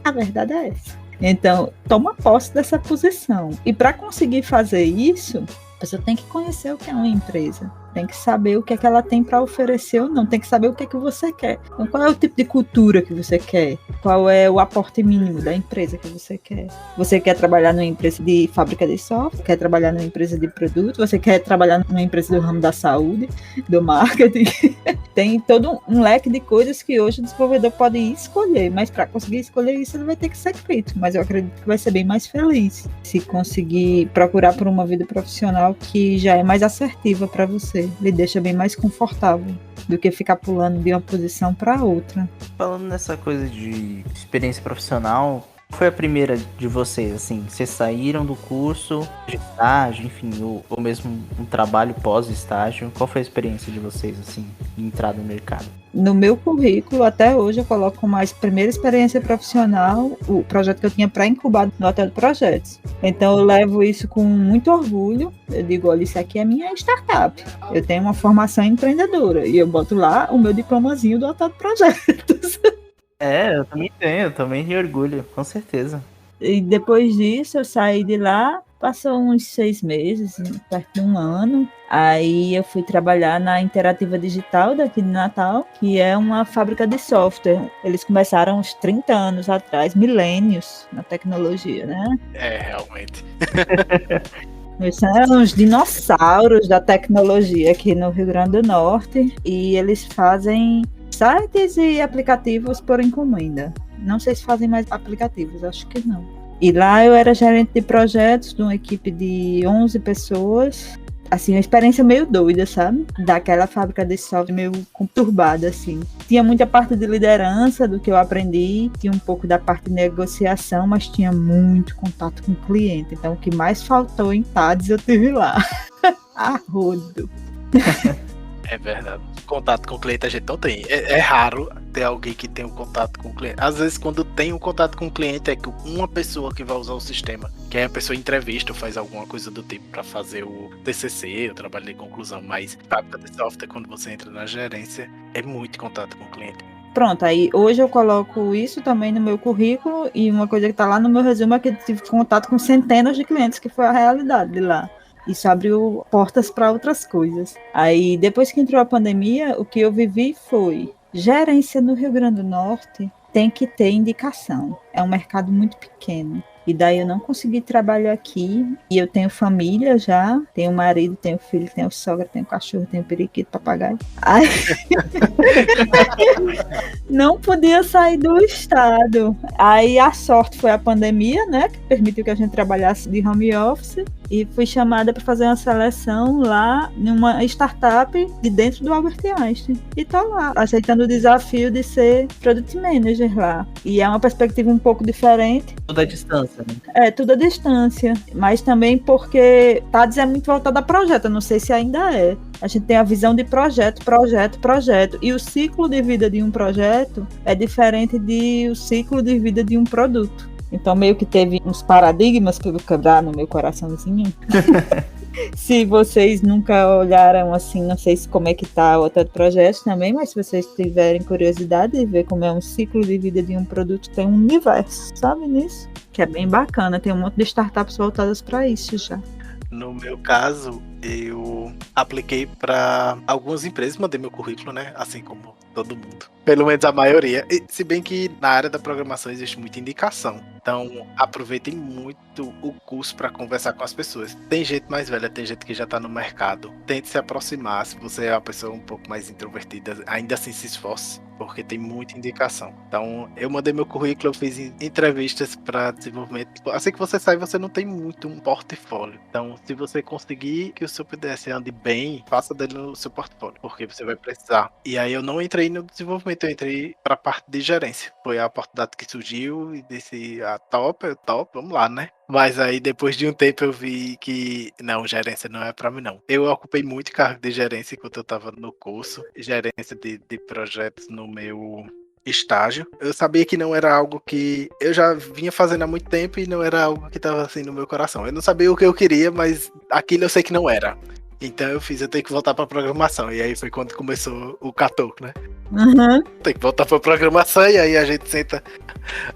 A verdade é essa. Então, toma posse dessa posição. E para conseguir fazer isso, você tem que conhecer o que é uma empresa. Tem que saber o que é que ela tem para oferecer ou não. Tem que saber o que é que você quer. Então, qual é o tipo de cultura que você quer? Qual é o aporte mínimo da empresa que você quer? Você quer trabalhar numa empresa de fábrica de software? Quer trabalhar numa empresa de produto? Você quer trabalhar numa empresa do ramo da saúde, do marketing? Tem todo um leque de coisas que hoje o desenvolvedor pode escolher. Mas para conseguir escolher isso, ele vai ter que ser crítico. Mas eu acredito que vai ser bem mais feliz se conseguir procurar por uma vida profissional que já é mais assertiva para você. Lhe deixa bem mais confortável do que ficar pulando de uma posição para outra. Falando nessa coisa de experiência profissional, qual foi a primeira de vocês, assim? Vocês saíram do curso de estágio, enfim, ou mesmo um trabalho pós-estágio? Qual foi a experiência de vocês, assim, de entrada no mercado? No meu currículo, até hoje, eu coloco como mais primeira experiência profissional o projeto que eu tinha pré-incubado no Hotel de Projetos. Então, eu levo isso com muito orgulho. Eu digo, olha, isso aqui é minha startup. Eu tenho uma formação empreendedora. E eu boto lá o meu diplomazinho do Hotel de Projetos. Eu também tenho, eu também me orgulho, com certeza. E depois disso, eu saí de lá, passou uns 6 meses, perto de um ano. Aí eu fui trabalhar na Interativa Digital daqui de Natal, que é uma fábrica de software. Eles começaram uns 30 anos atrás, milênios na tecnologia, né? Realmente. Eles são os dinossauros da tecnologia aqui no Rio Grande do Norte. E eles fazem sites e aplicativos por encomenda. Não sei se fazem mais aplicativos, acho que não. E lá eu era gerente de projetos de uma equipe de 11 pessoas. Assim, uma experiência meio doida, sabe? Daquela fábrica de software meio conturbada, assim. Tinha muita parte de liderança do que eu aprendi, tinha um pouco da parte de negociação, mas tinha muito contato com o cliente. Então, o que mais faltou em TADS eu tive lá. Arrodo. É verdade. Contato com o cliente a gente não tem. É raro ter alguém que tem um contato com o cliente. Às vezes, quando tem um contato com o cliente, é que uma pessoa que vai usar o sistema, que é a pessoa entrevista ou faz alguma coisa do tipo para fazer o TCC, o trabalho de conclusão. Mas fábrica de software, quando você entra na gerência, é muito contato com o cliente. Pronto, aí hoje eu coloco isso também no meu currículo e uma coisa que está lá no meu resumo é que eu tive contato com centenas de clientes, que foi a realidade de lá. Isso abriu portas para outras coisas. Aí, depois que entrou a pandemia, o que eu vivi foi gerência no Rio Grande do Norte tem que ter indicação. É um mercado muito pequeno. E daí eu não consegui trabalhar aqui. E eu tenho família já. Tenho marido, tenho filho, tenho sogra, tenho cachorro, tenho periquito, papagaio. Aí... não podia sair do estado. Aí a sorte foi a pandemia, né? Que permitiu que a gente trabalhasse de home office. E fui chamada para fazer uma seleção lá numa startup de dentro do Albert Einstein. E tô lá, aceitando o desafio de ser Product Manager lá. E é uma perspectiva um pouco diferente. Tudo à distância, né? É, tudo à distância. Mas também porque TADS é muito voltado a projeto, eu não sei se ainda é. A gente tem a visão de projeto. E o ciclo de vida de um projeto é diferente do ciclo de vida de um produto. Então, meio que teve uns paradigmas para eu quebrar no meu coraçãozinho. Se vocês nunca olharam assim, não sei se como é que tá o outro projeto também, mas se vocês tiverem curiosidade de ver como é um ciclo de vida de um produto, tem um universo, sabe nisso? Que é bem bacana, tem um monte de startups voltadas para isso já. No meu caso, eu apliquei para algumas empresas, mandei meu currículo, né? Assim como todo mundo. Pelo menos a maioria. E, se bem que na área da programação existe muita indicação. Então, aproveitem muito o curso para conversar com as pessoas. Tem gente mais velha, tem gente que já está no mercado. Tente se aproximar. Se você é uma pessoa um pouco mais introvertida, ainda assim se esforce, porque tem muita indicação. Então, eu mandei meu currículo, eu fiz entrevistas para desenvolvimento. Assim que você sai, você não tem muito um portfólio. Então, se você conseguir que o seu PDS ande bem, faça dele no seu portfólio, porque você vai precisar. E aí eu não entrei no desenvolvimento, eu entrei para a parte de gerência. Foi a oportunidade que surgiu e disse, top, vamos lá, né? Mas aí depois de um tempo eu vi que não, gerência não é pra mim não. Eu ocupei muito cargo de gerência enquanto eu tava no curso, gerência de projetos no meu estágio. Eu sabia que não era algo que eu já vinha fazendo há muito tempo e não era algo que tava assim no meu coração. Eu não sabia o que eu queria, mas aquilo eu sei que não era. Então eu tenho que voltar pra programação. E aí foi quando começou o Catoco, né? Uhum. Tem que voltar pra programação e aí a gente senta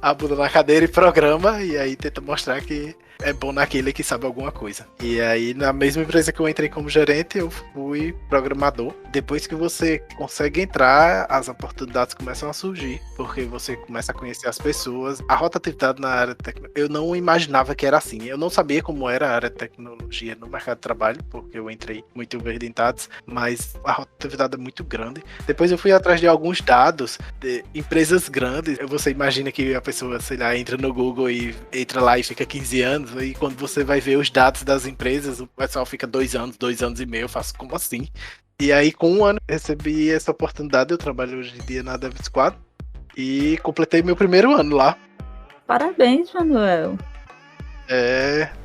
a bunda na cadeira e programa e aí tenta mostrar que é bom naquele que sabe alguma coisa. E aí na mesma empresa que eu entrei como gerente, eu fui programador. Depois que você consegue entrar, as oportunidades começam a surgir, porque você começa a conhecer as pessoas. A rotatividade na área de tecnologia, eu não imaginava que era assim. Eu não sabia como era a área de tecnologia no mercado de trabalho, porque eu entrei muito verde em dados, mas a rotatividade é muito grande. Depois eu fui atrás de alguns dados de empresas grandes. Você imagina que a pessoa, sei lá, entra no Google e entra lá e fica 15 anos, e quando você vai ver os dados das empresas, o pessoal fica 2 anos e meio. Eu faço, como assim? E aí, com um ano, recebi essa oportunidade. Eu trabalho hoje em dia na Dev Squad e completei meu primeiro ano lá. Parabéns, Manuel.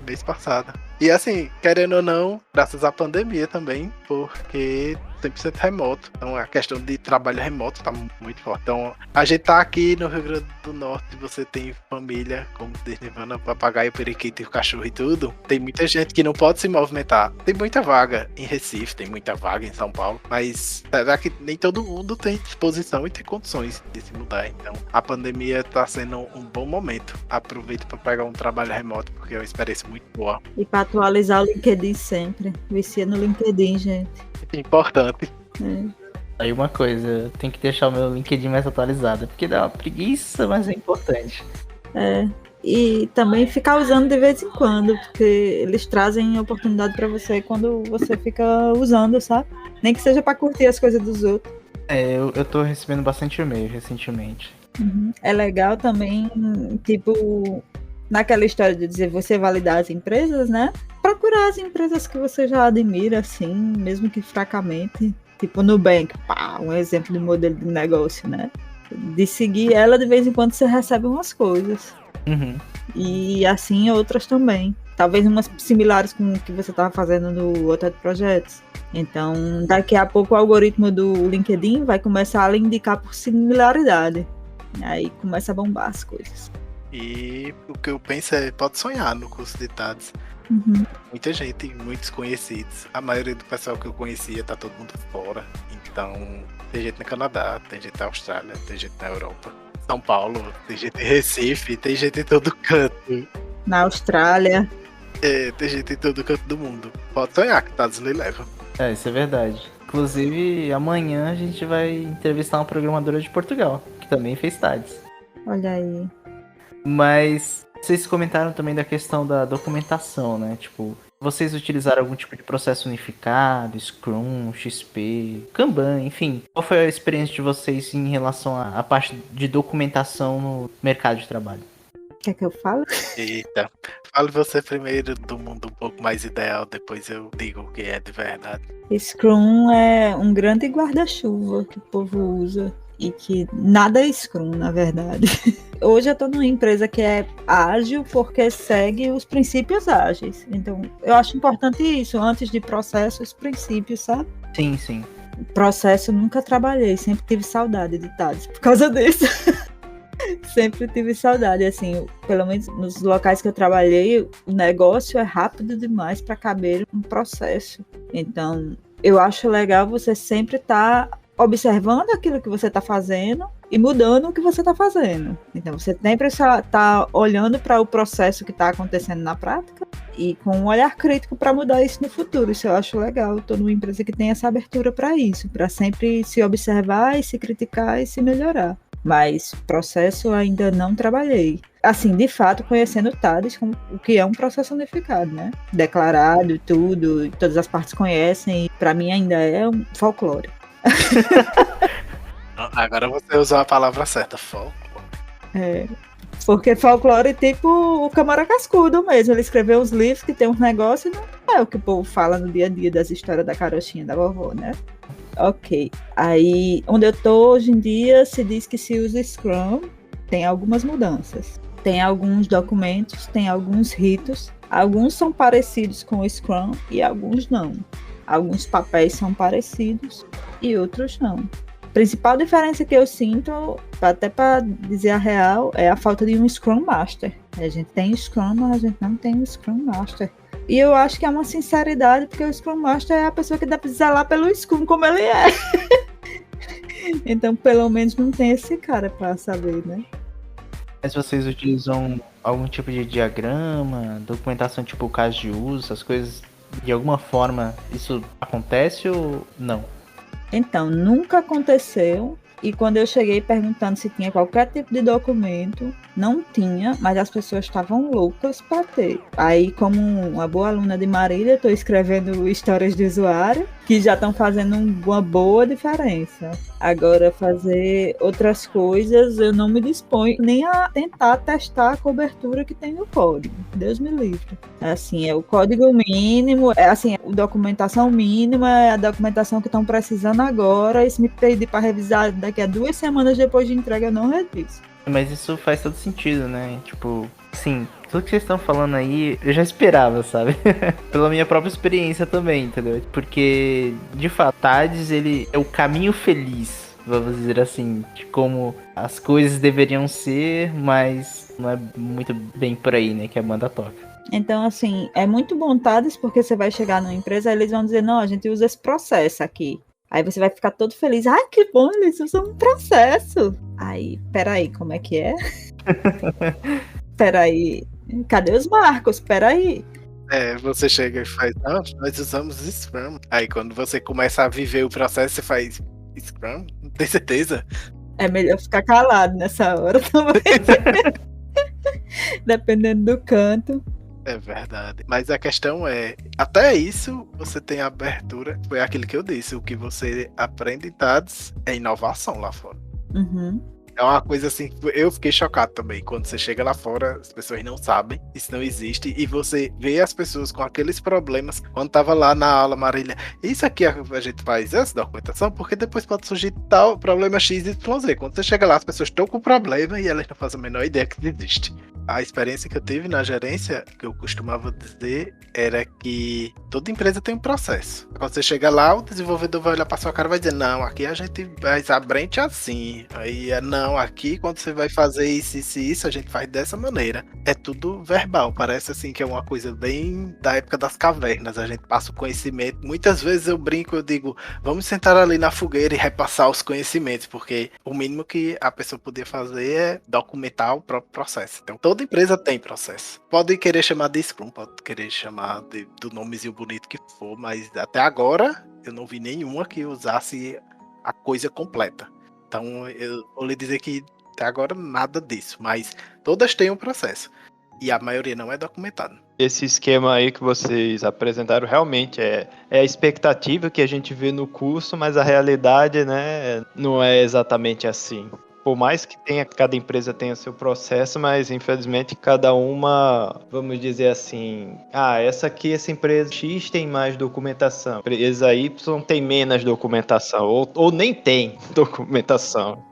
Mês passado. E assim, querendo ou não, graças à pandemia também, porque 100% remoto. Então a questão de trabalho remoto tá muito forte. Então a gente tá aqui no Rio Grande do Norte, você tem família, como diz Nirvana, papagaio, periquito e o cachorro e tudo. Tem muita gente que não pode se movimentar. Tem muita vaga em Recife, tem muita vaga em São Paulo, mas será que nem todo mundo tem disposição e tem condições de se mudar? Então a pandemia tá sendo um bom momento. Aproveito para pegar um trabalho remoto, porque é uma experiência muito boa. E pra atualizar o LinkedIn sempre. Vicia no LinkedIn, gente. Importante. É. Aí uma coisa, tem que deixar o meu LinkedIn mais atualizado, porque dá uma preguiça, mas é importante. É. E também ficar usando de vez em quando, porque eles trazem oportunidade pra você quando você fica usando, sabe? Nem que seja pra curtir as coisas dos outros. Eu tô recebendo bastante e-mail recentemente. Uhum. É legal também, tipo, naquela história de dizer você validar as empresas, né? Procurar as empresas que você já admira, assim, mesmo que fracamente. Tipo Nubank, pá, um exemplo de modelo de negócio, né? De seguir ela, de vez em quando você recebe umas coisas. Uhum. E assim outras também. Talvez umas similares com o que você estava fazendo no Hotel de Projetos. Então, daqui a pouco o algoritmo do LinkedIn vai começar a lhe indicar por similaridade. Aí começa a bombar as coisas. E o que eu penso é, pode sonhar no curso de TADS. Uhum. Muita gente, muitos conhecidos. A maioria do pessoal que eu conhecia tá todo mundo fora. Então, tem gente no Canadá, tem gente na Austrália, tem gente na Europa. São Paulo, tem gente em Recife, tem gente em todo canto. Na Austrália. Tem gente em todo canto do mundo. Pode sonhar que TADS lhe leva. Isso é verdade. Inclusive, amanhã a gente vai entrevistar uma programadora de Portugal, que também fez TADS. Olha aí. Mas vocês comentaram também da questão da documentação, né? Tipo, vocês utilizaram algum tipo de processo unificado, Scrum, XP, Kanban, enfim. Qual foi a experiência de vocês em relação à parte de documentação no mercado de trabalho? Quer que eu fale? Eita, fale você primeiro do mundo um pouco mais ideal, depois eu digo o que é de verdade. Scrum é um grande guarda-chuva que o povo usa. E que nada é Scrum, na verdade. Hoje eu tô numa empresa que é ágil porque segue os princípios ágeis. Então, eu acho importante isso, antes de processo, os princípios, sabe? Sim, sim. Processo eu nunca trabalhei, sempre tive saudade de TADS por causa disso. Sempre tive saudade, assim, pelo menos nos locais que eu trabalhei, o negócio é rápido demais para caber um processo. Então, eu acho legal você sempre estar observando aquilo que você está fazendo e mudando o que você está fazendo. Então, você sempre está olhando para o processo que está acontecendo na prática e com um olhar crítico para mudar isso no futuro. Isso eu acho legal. Estou numa empresa que tem essa abertura para isso, para sempre se observar e se criticar e se melhorar. Mas processo ainda não trabalhei. Assim, de fato, conhecendo o TADS, o que é um processo unificado, né? Declarado, tudo, todas as partes conhecem, e para mim ainda é um folclore. Agora você usou a palavra certa, folclore. É, porque folclore é tipo o Câmara Cascudo mesmo. Ele escreveu uns livros que tem uns negócios e não é o que o povo fala no dia a dia das histórias da carochinha da vovó, né? Ok. Aí, onde eu tô hoje em dia, se diz que se usa Scrum, tem algumas mudanças. Tem alguns documentos, tem alguns ritos. Alguns são parecidos com o Scrum e alguns não. Alguns papéis são parecidos e outros não. A principal diferença que eu sinto, até para dizer a real, é a falta de um Scrum Master. A gente tem Scrum, mas a gente não tem um Scrum Master. E eu acho que é uma sinceridade, porque o Scrum Master é a pessoa que dá para zelar pelo Scrum como ele é. Então, pelo menos não tem esse cara para saber, né? Mas vocês utilizam algum tipo de diagrama, documentação tipo caso de uso, essas coisas, de alguma forma isso acontece ou não? Então, nunca aconteceu. E quando eu cheguei perguntando se tinha qualquer tipo de documento, não tinha, mas as pessoas estavam loucas para ter. Aí, como uma boa aluna de Marília, estou escrevendo histórias de usuário que já estão fazendo uma boa diferença. Agora, fazer outras coisas, eu não me disponho nem a tentar testar a cobertura que tem no código. Deus me livre. Assim, é o código mínimo, é assim, a documentação mínima, é a documentação que estão precisando agora, e se me pedir para revisar daqui a 2 semanas depois de entrega, eu não reviso. Mas isso faz todo sentido, né? Tipo, sim, tudo que vocês estão falando aí, eu já esperava, sabe? Pela minha própria experiência também, entendeu? Porque, de fato, TADS, ele é o caminho feliz, vamos dizer assim, de como as coisas deveriam ser, mas não é muito bem por aí, né, que a banda toca. Então, assim, é muito bom TADS, porque você vai chegar numa empresa e eles vão dizer, não, a gente usa esse processo aqui. Aí você vai ficar todo feliz. Ai, que bom, eles usam um processo. Aí, peraí, como é que é? Peraí, cadê os marcos? Peraí. Você chega e faz, não, nós usamos Scrum. Aí quando você começa a viver o processo, você faz Scrum? Não tem certeza? É melhor ficar calado nessa hora também. Dependendo do canto. É verdade. Mas a questão é, até isso você tem abertura. Foi aquilo que eu disse. O que você aprende em TADS é inovação lá fora. Uhum. É uma coisa assim, eu fiquei chocado também. Quando você chega lá fora, as pessoas não sabem, isso não existe. E você vê as pessoas com aqueles problemas. Quando tava lá na aula, Marília, isso aqui a gente faz essa documentação, porque depois pode surgir tal problema X, Y, Z. Quando você chega lá, as pessoas estão com problema e elas não fazem a menor ideia que existe. A experiência que eu tive na gerência, que eu costumava dizer, era que toda empresa tem um processo. Quando você chega lá, o desenvolvedor vai olhar pra sua cara e vai dizer, não, aqui a gente faz a brente assim. Aí não, aqui quando você vai fazer isso, a gente faz dessa maneira. É tudo verbal, parece assim que é uma coisa bem da época das cavernas. A gente passa o conhecimento. Muitas vezes eu brinco, eu digo, vamos sentar ali na fogueira e repassar os conhecimentos, porque o mínimo que a pessoa podia fazer é documentar o próprio processo. Então, toda empresa tem processo. Pode querer chamar de Scrum, pode querer chamar do nomezinho bonito que for, mas até agora eu não vi nenhuma que usasse a coisa completa. Então eu vou lhe dizer que até agora nada disso, mas todas têm um processo. E a maioria não é documentado. Esse esquema aí que vocês apresentaram realmente é a expectativa que a gente vê no curso, mas a realidade, né, não é exatamente assim. Por mais que cada empresa tenha seu processo, mas infelizmente cada uma, vamos dizer assim, essa empresa X tem mais documentação, a empresa Y tem menos documentação, ou nem tem documentação.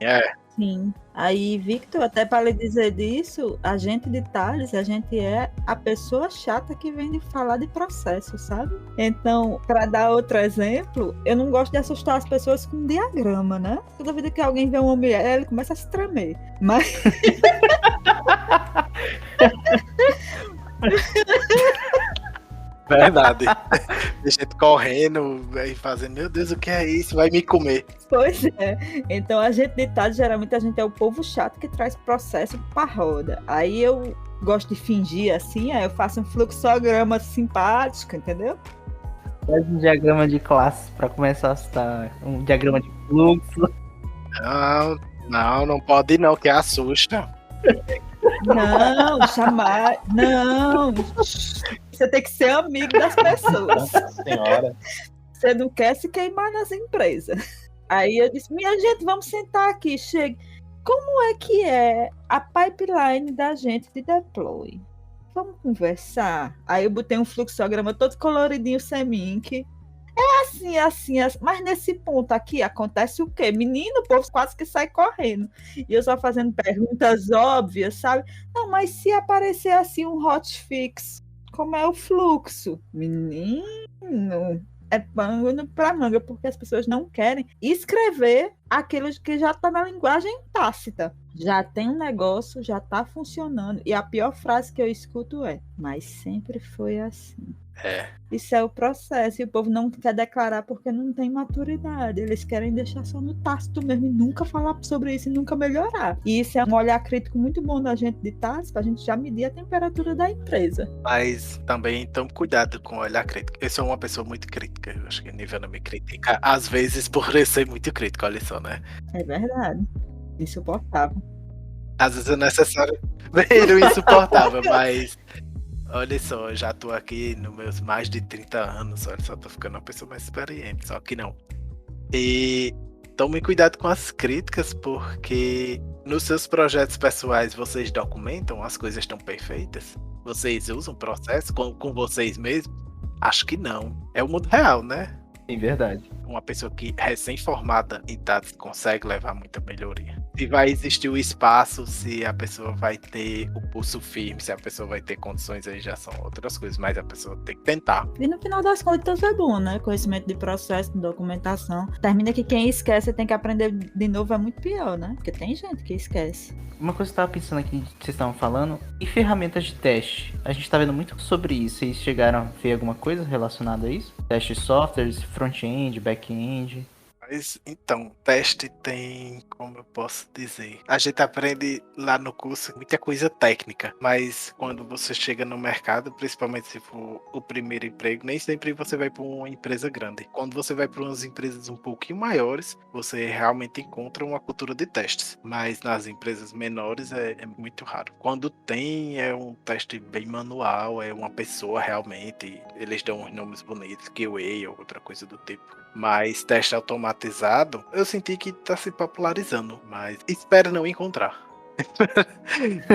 Sim. Aí, Victor, até para lhe dizer disso, a gente de TADS, a gente é a pessoa chata que vem de falar de processo, sabe? Então, para dar outro exemplo, eu não gosto de assustar as pessoas com diagrama, né? Toda vida que alguém vê uma mulher, ele começa a se tremer. Mas... Verdade. A gente correndo e fazendo, meu Deus, o que é isso? Vai me comer. Pois é. Então a gente de TADS, geralmente a gente é o povo chato que traz processo pra roda. Aí eu gosto de fingir assim, aí eu faço um fluxograma simpático, entendeu? Faz um diagrama de classe pra começar a citar. Um diagrama de fluxo. Não pode não, que assusta. Não, chamar. Não. Você tem que ser amigo das pessoas. Nossa senhora. Você não quer se queimar nas empresas. Aí eu disse, minha gente, vamos sentar aqui. Chega. Como é que é a pipeline da gente de deploy? Vamos conversar? Aí eu botei um fluxograma todo coloridinho, semink. Assim, mas nesse ponto aqui acontece o quê? Menino, o povo quase que sai correndo. E eu só fazendo perguntas óbvias, sabe? Não, mas se aparecer assim um hotfix, como é o fluxo? Menino, é pano pra manga, porque as pessoas não querem escrever aquilo que já está na linguagem tácita. Já tem um negócio, já está funcionando. E a pior frase que eu escuto é, mas sempre foi assim. Isso é o processo, e o povo não quer declarar porque não tem maturidade. Eles querem deixar só no tácito mesmo e nunca falar sobre isso e nunca melhorar. E isso é um olhar crítico muito bom da gente de TADS, pra gente já medir a temperatura da empresa. Mas também tome cuidado com o olhar crítico. Eu sou uma pessoa muito crítica, eu acho que a Nívia não me critica, às vezes por eu ser muito crítico, olha só, né? É verdade. Insuportável. Às vezes é necessário ver o insuportável, mas olha só, eu já tô aqui nos meus mais de 30 anos, olha só, tô ficando uma pessoa mais experiente, só que não. E tome cuidado com as críticas, porque nos seus projetos pessoais vocês documentam, as coisas estão perfeitas? Vocês usam processo com vocês mesmos? Acho que não. É o mundo real, né? Sim, verdade. Uma pessoa que recém-formada em TADS consegue levar muita melhoria. se vai existir o espaço, se a pessoa vai ter o pulso firme, se a pessoa vai ter condições, aí já são outras coisas, mas a pessoa tem que tentar. E no final das contas é bom, né? Conhecimento de processo, de documentação. Termina que quem esquece tem que aprender de novo, é muito pior, né? Porque tem gente que esquece. Uma coisa que eu tava pensando aqui, que vocês estavam falando, e ferramentas de teste? A gente tá vendo muito sobre isso. Vocês chegaram a ver alguma coisa relacionada a isso? Teste de softwares, front-end, back-end? Mas, então, teste tem, como eu posso dizer, a gente aprende lá no curso muita coisa técnica, mas quando você chega no mercado, principalmente se for o primeiro emprego, nem sempre você vai para uma empresa grande. Quando você vai para umas empresas um pouquinho maiores, você realmente encontra uma cultura de testes, mas nas empresas menores é muito raro. Quando tem, é um teste bem manual, é uma pessoa realmente, eles dão uns nomes bonitos, QA ou outra coisa do tipo. Mas teste automatizado, eu senti que tá se popularizando, mas espero não encontrar.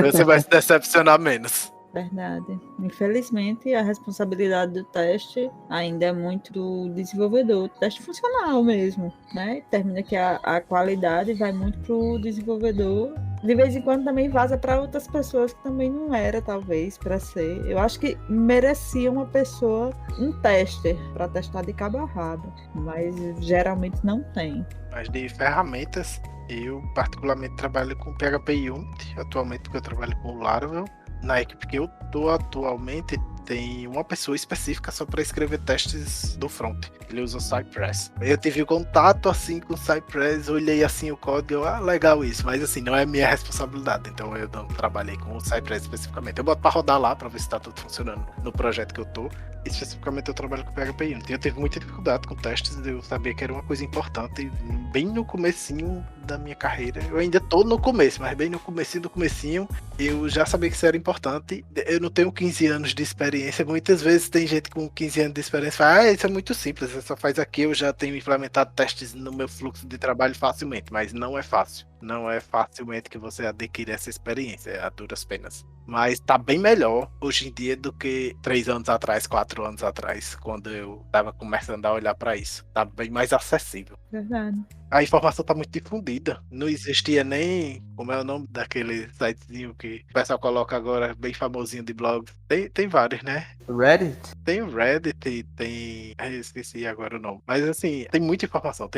Você vai se decepcionar menos. Verdade. Infelizmente, a responsabilidade do teste ainda é muito do desenvolvedor. Teste funcional mesmo, né? Termina que a qualidade vai muito pro desenvolvedor. De vez em quando também vaza para outras pessoas que também não era, talvez, para ser. Eu acho que merecia uma pessoa, um tester, para testar de cabo a rabo. Mas geralmente não tem. Mas de ferramentas, eu particularmente trabalho com PHP e Unity, atualmente porque eu trabalho com Laravel. Na equipe que eu tô atualmente, tem uma pessoa específica só para escrever testes do front. Ele usa o Cypress. Eu tive contato assim com o Cypress, olhei assim o código, legal isso, mas assim, não é minha responsabilidade, então eu não trabalhei com o Cypress especificamente. Eu boto para rodar lá para ver se tá tudo funcionando no projeto que eu tô. Especificamente eu trabalho com PHP e Unity. Eu tive muita dificuldade com testes, eu sabia que era uma coisa importante, bem no comecinho da minha carreira. Eu ainda tô no começo, mas bem no comecinho, eu já sabia que isso era importante. Eu não tenho 15 anos de experiência, muitas vezes tem gente com 15 anos de experiência que fala, isso é muito simples, você só faz aqui, eu já tenho implementado testes no meu fluxo de trabalho facilmente, mas não é fácil. Não é facilmente que você adquire essa experiência, a duras penas. Mas tá bem melhor hoje em dia do que 3 anos atrás, 4 anos atrás, quando eu tava começando a olhar para isso. Tá bem mais acessível. Verdade. A informação tá muito difundida. Não existia nem, como é o nome daquele sitezinho que o pessoal coloca agora, bem famosinho de blog. Tem vários, né? Reddit? Tem o Reddit, tem... Eu esqueci agora o nome. Mas assim, tem muita informação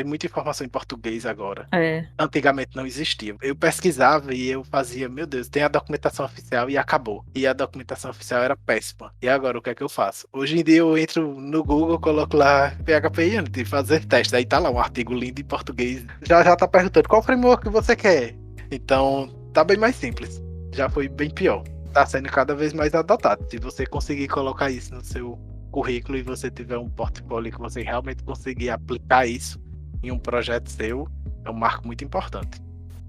em português agora. É. Antigamente não existia. Eu pesquisava e eu fazia, meu Deus, tem a documentação oficial e acabou. E a documentação oficial era péssima. E agora o que é que eu faço? Hoje em dia eu entro no Google, coloco lá PHP e Unity, fazer teste. Aí tá lá um artigo lindo em português. Já tá perguntando qual framework você quer. Então tá bem mais simples. Já foi bem pior. Tá sendo cada vez mais adotado. Se você conseguir colocar isso no seu currículo e você tiver um portfólio que você realmente conseguir aplicar isso em um projeto seu, é um marco muito importante.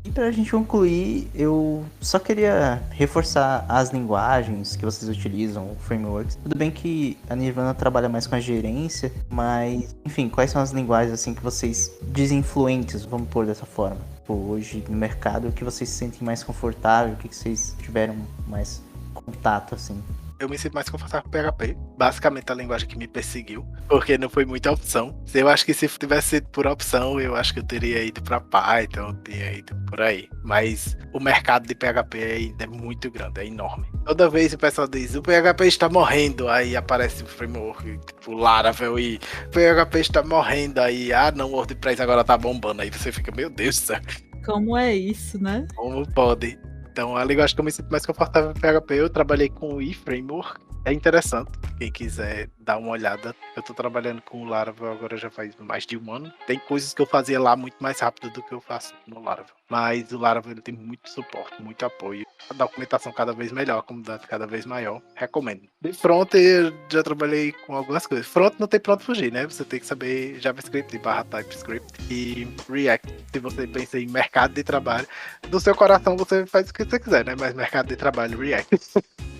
E pra gente concluir, eu só queria reforçar as linguagens que vocês utilizam, frameworks. Tudo bem que a Nirvana trabalha mais com a gerência, mas, enfim, quais são as linguagens assim que vocês desinfluentes, vamos pôr dessa forma, hoje no mercado, o que vocês se sentem mais confortável, o que vocês tiveram mais contato, assim? Eu me sinto mais confortável com PHP. Basicamente a linguagem que me perseguiu, porque não foi muita opção. Eu acho que se tivesse sido por opção, eu acho que eu teria ido para Python, teria ido por aí. Mas o mercado de PHP ainda é muito grande, é enorme. Toda vez o pessoal diz, o PHP está morrendo, aí aparece o framework, tipo Laravel, e o PHP está morrendo, aí, não, o WordPress agora tá bombando, aí você fica, meu Deus do céu. Como é isso, né? Como pode? Então, a linguagem que eu me sinto mais confortável é PHP. Eu trabalhei com o eFramework. É interessante. Quem quiser dar uma olhada. Eu tô trabalhando com o Laravel agora já faz mais de 1 ano. Tem coisas que eu fazia lá muito mais rápido do que eu faço no Laravel. Mas o Laravel ele tem muito suporte, muito apoio. A documentação cada vez melhor, a comunidade cada vez maior. Recomendo. De front, eu já trabalhei com algumas coisas. Front não tem pra onde fugir, né? Você tem que saber JavaScript / TypeScript e React. Se você pensa em mercado de trabalho, do seu coração você faz o que você quiser, né? Mas mercado de trabalho, React.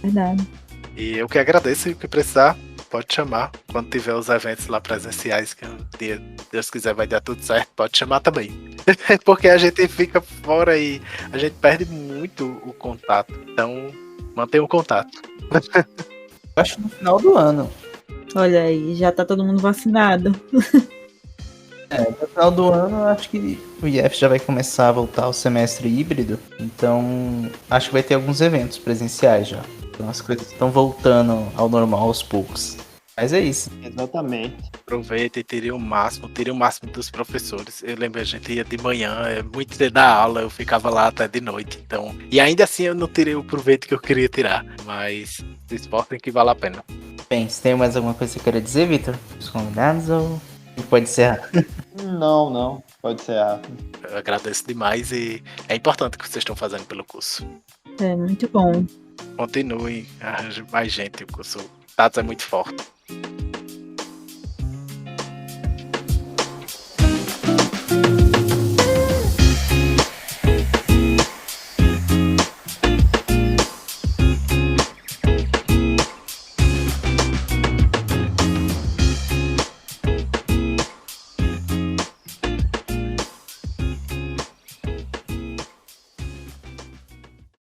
Verdade. E eu que agradeço, e o que precisar, pode chamar. Quando tiver os eventos lá presenciais, que Deus quiser vai dar tudo certo, pode chamar também. Porque a gente fica fora e a gente perde muito o contato. Então, mantenha o contato. Eu acho no final do ano. Olha aí, já tá todo mundo vacinado. É, final do ano, eu acho que o IF já vai começar a voltar ao semestre híbrido. Então, acho que vai ter alguns eventos presenciais já. Então, as coisas estão voltando ao normal aos poucos. Mas é isso. Exatamente. Aproveita e tire o máximo dos professores. Eu lembro, a gente ia de manhã, muito cedo da aula, eu ficava lá até de noite. Então, e ainda assim eu não tirei o proveito que eu queria tirar. Mas se esforcem que vale a pena. Bem, se tem mais alguma coisa que você queira dizer, Vitor? Os convidados ou pode encerrar? Não. Pode ser rápido. Eu agradeço demais e é importante o que vocês estão fazendo pelo curso. É muito bom. Continuem, arranjem mais gente, o curso Dados é muito forte.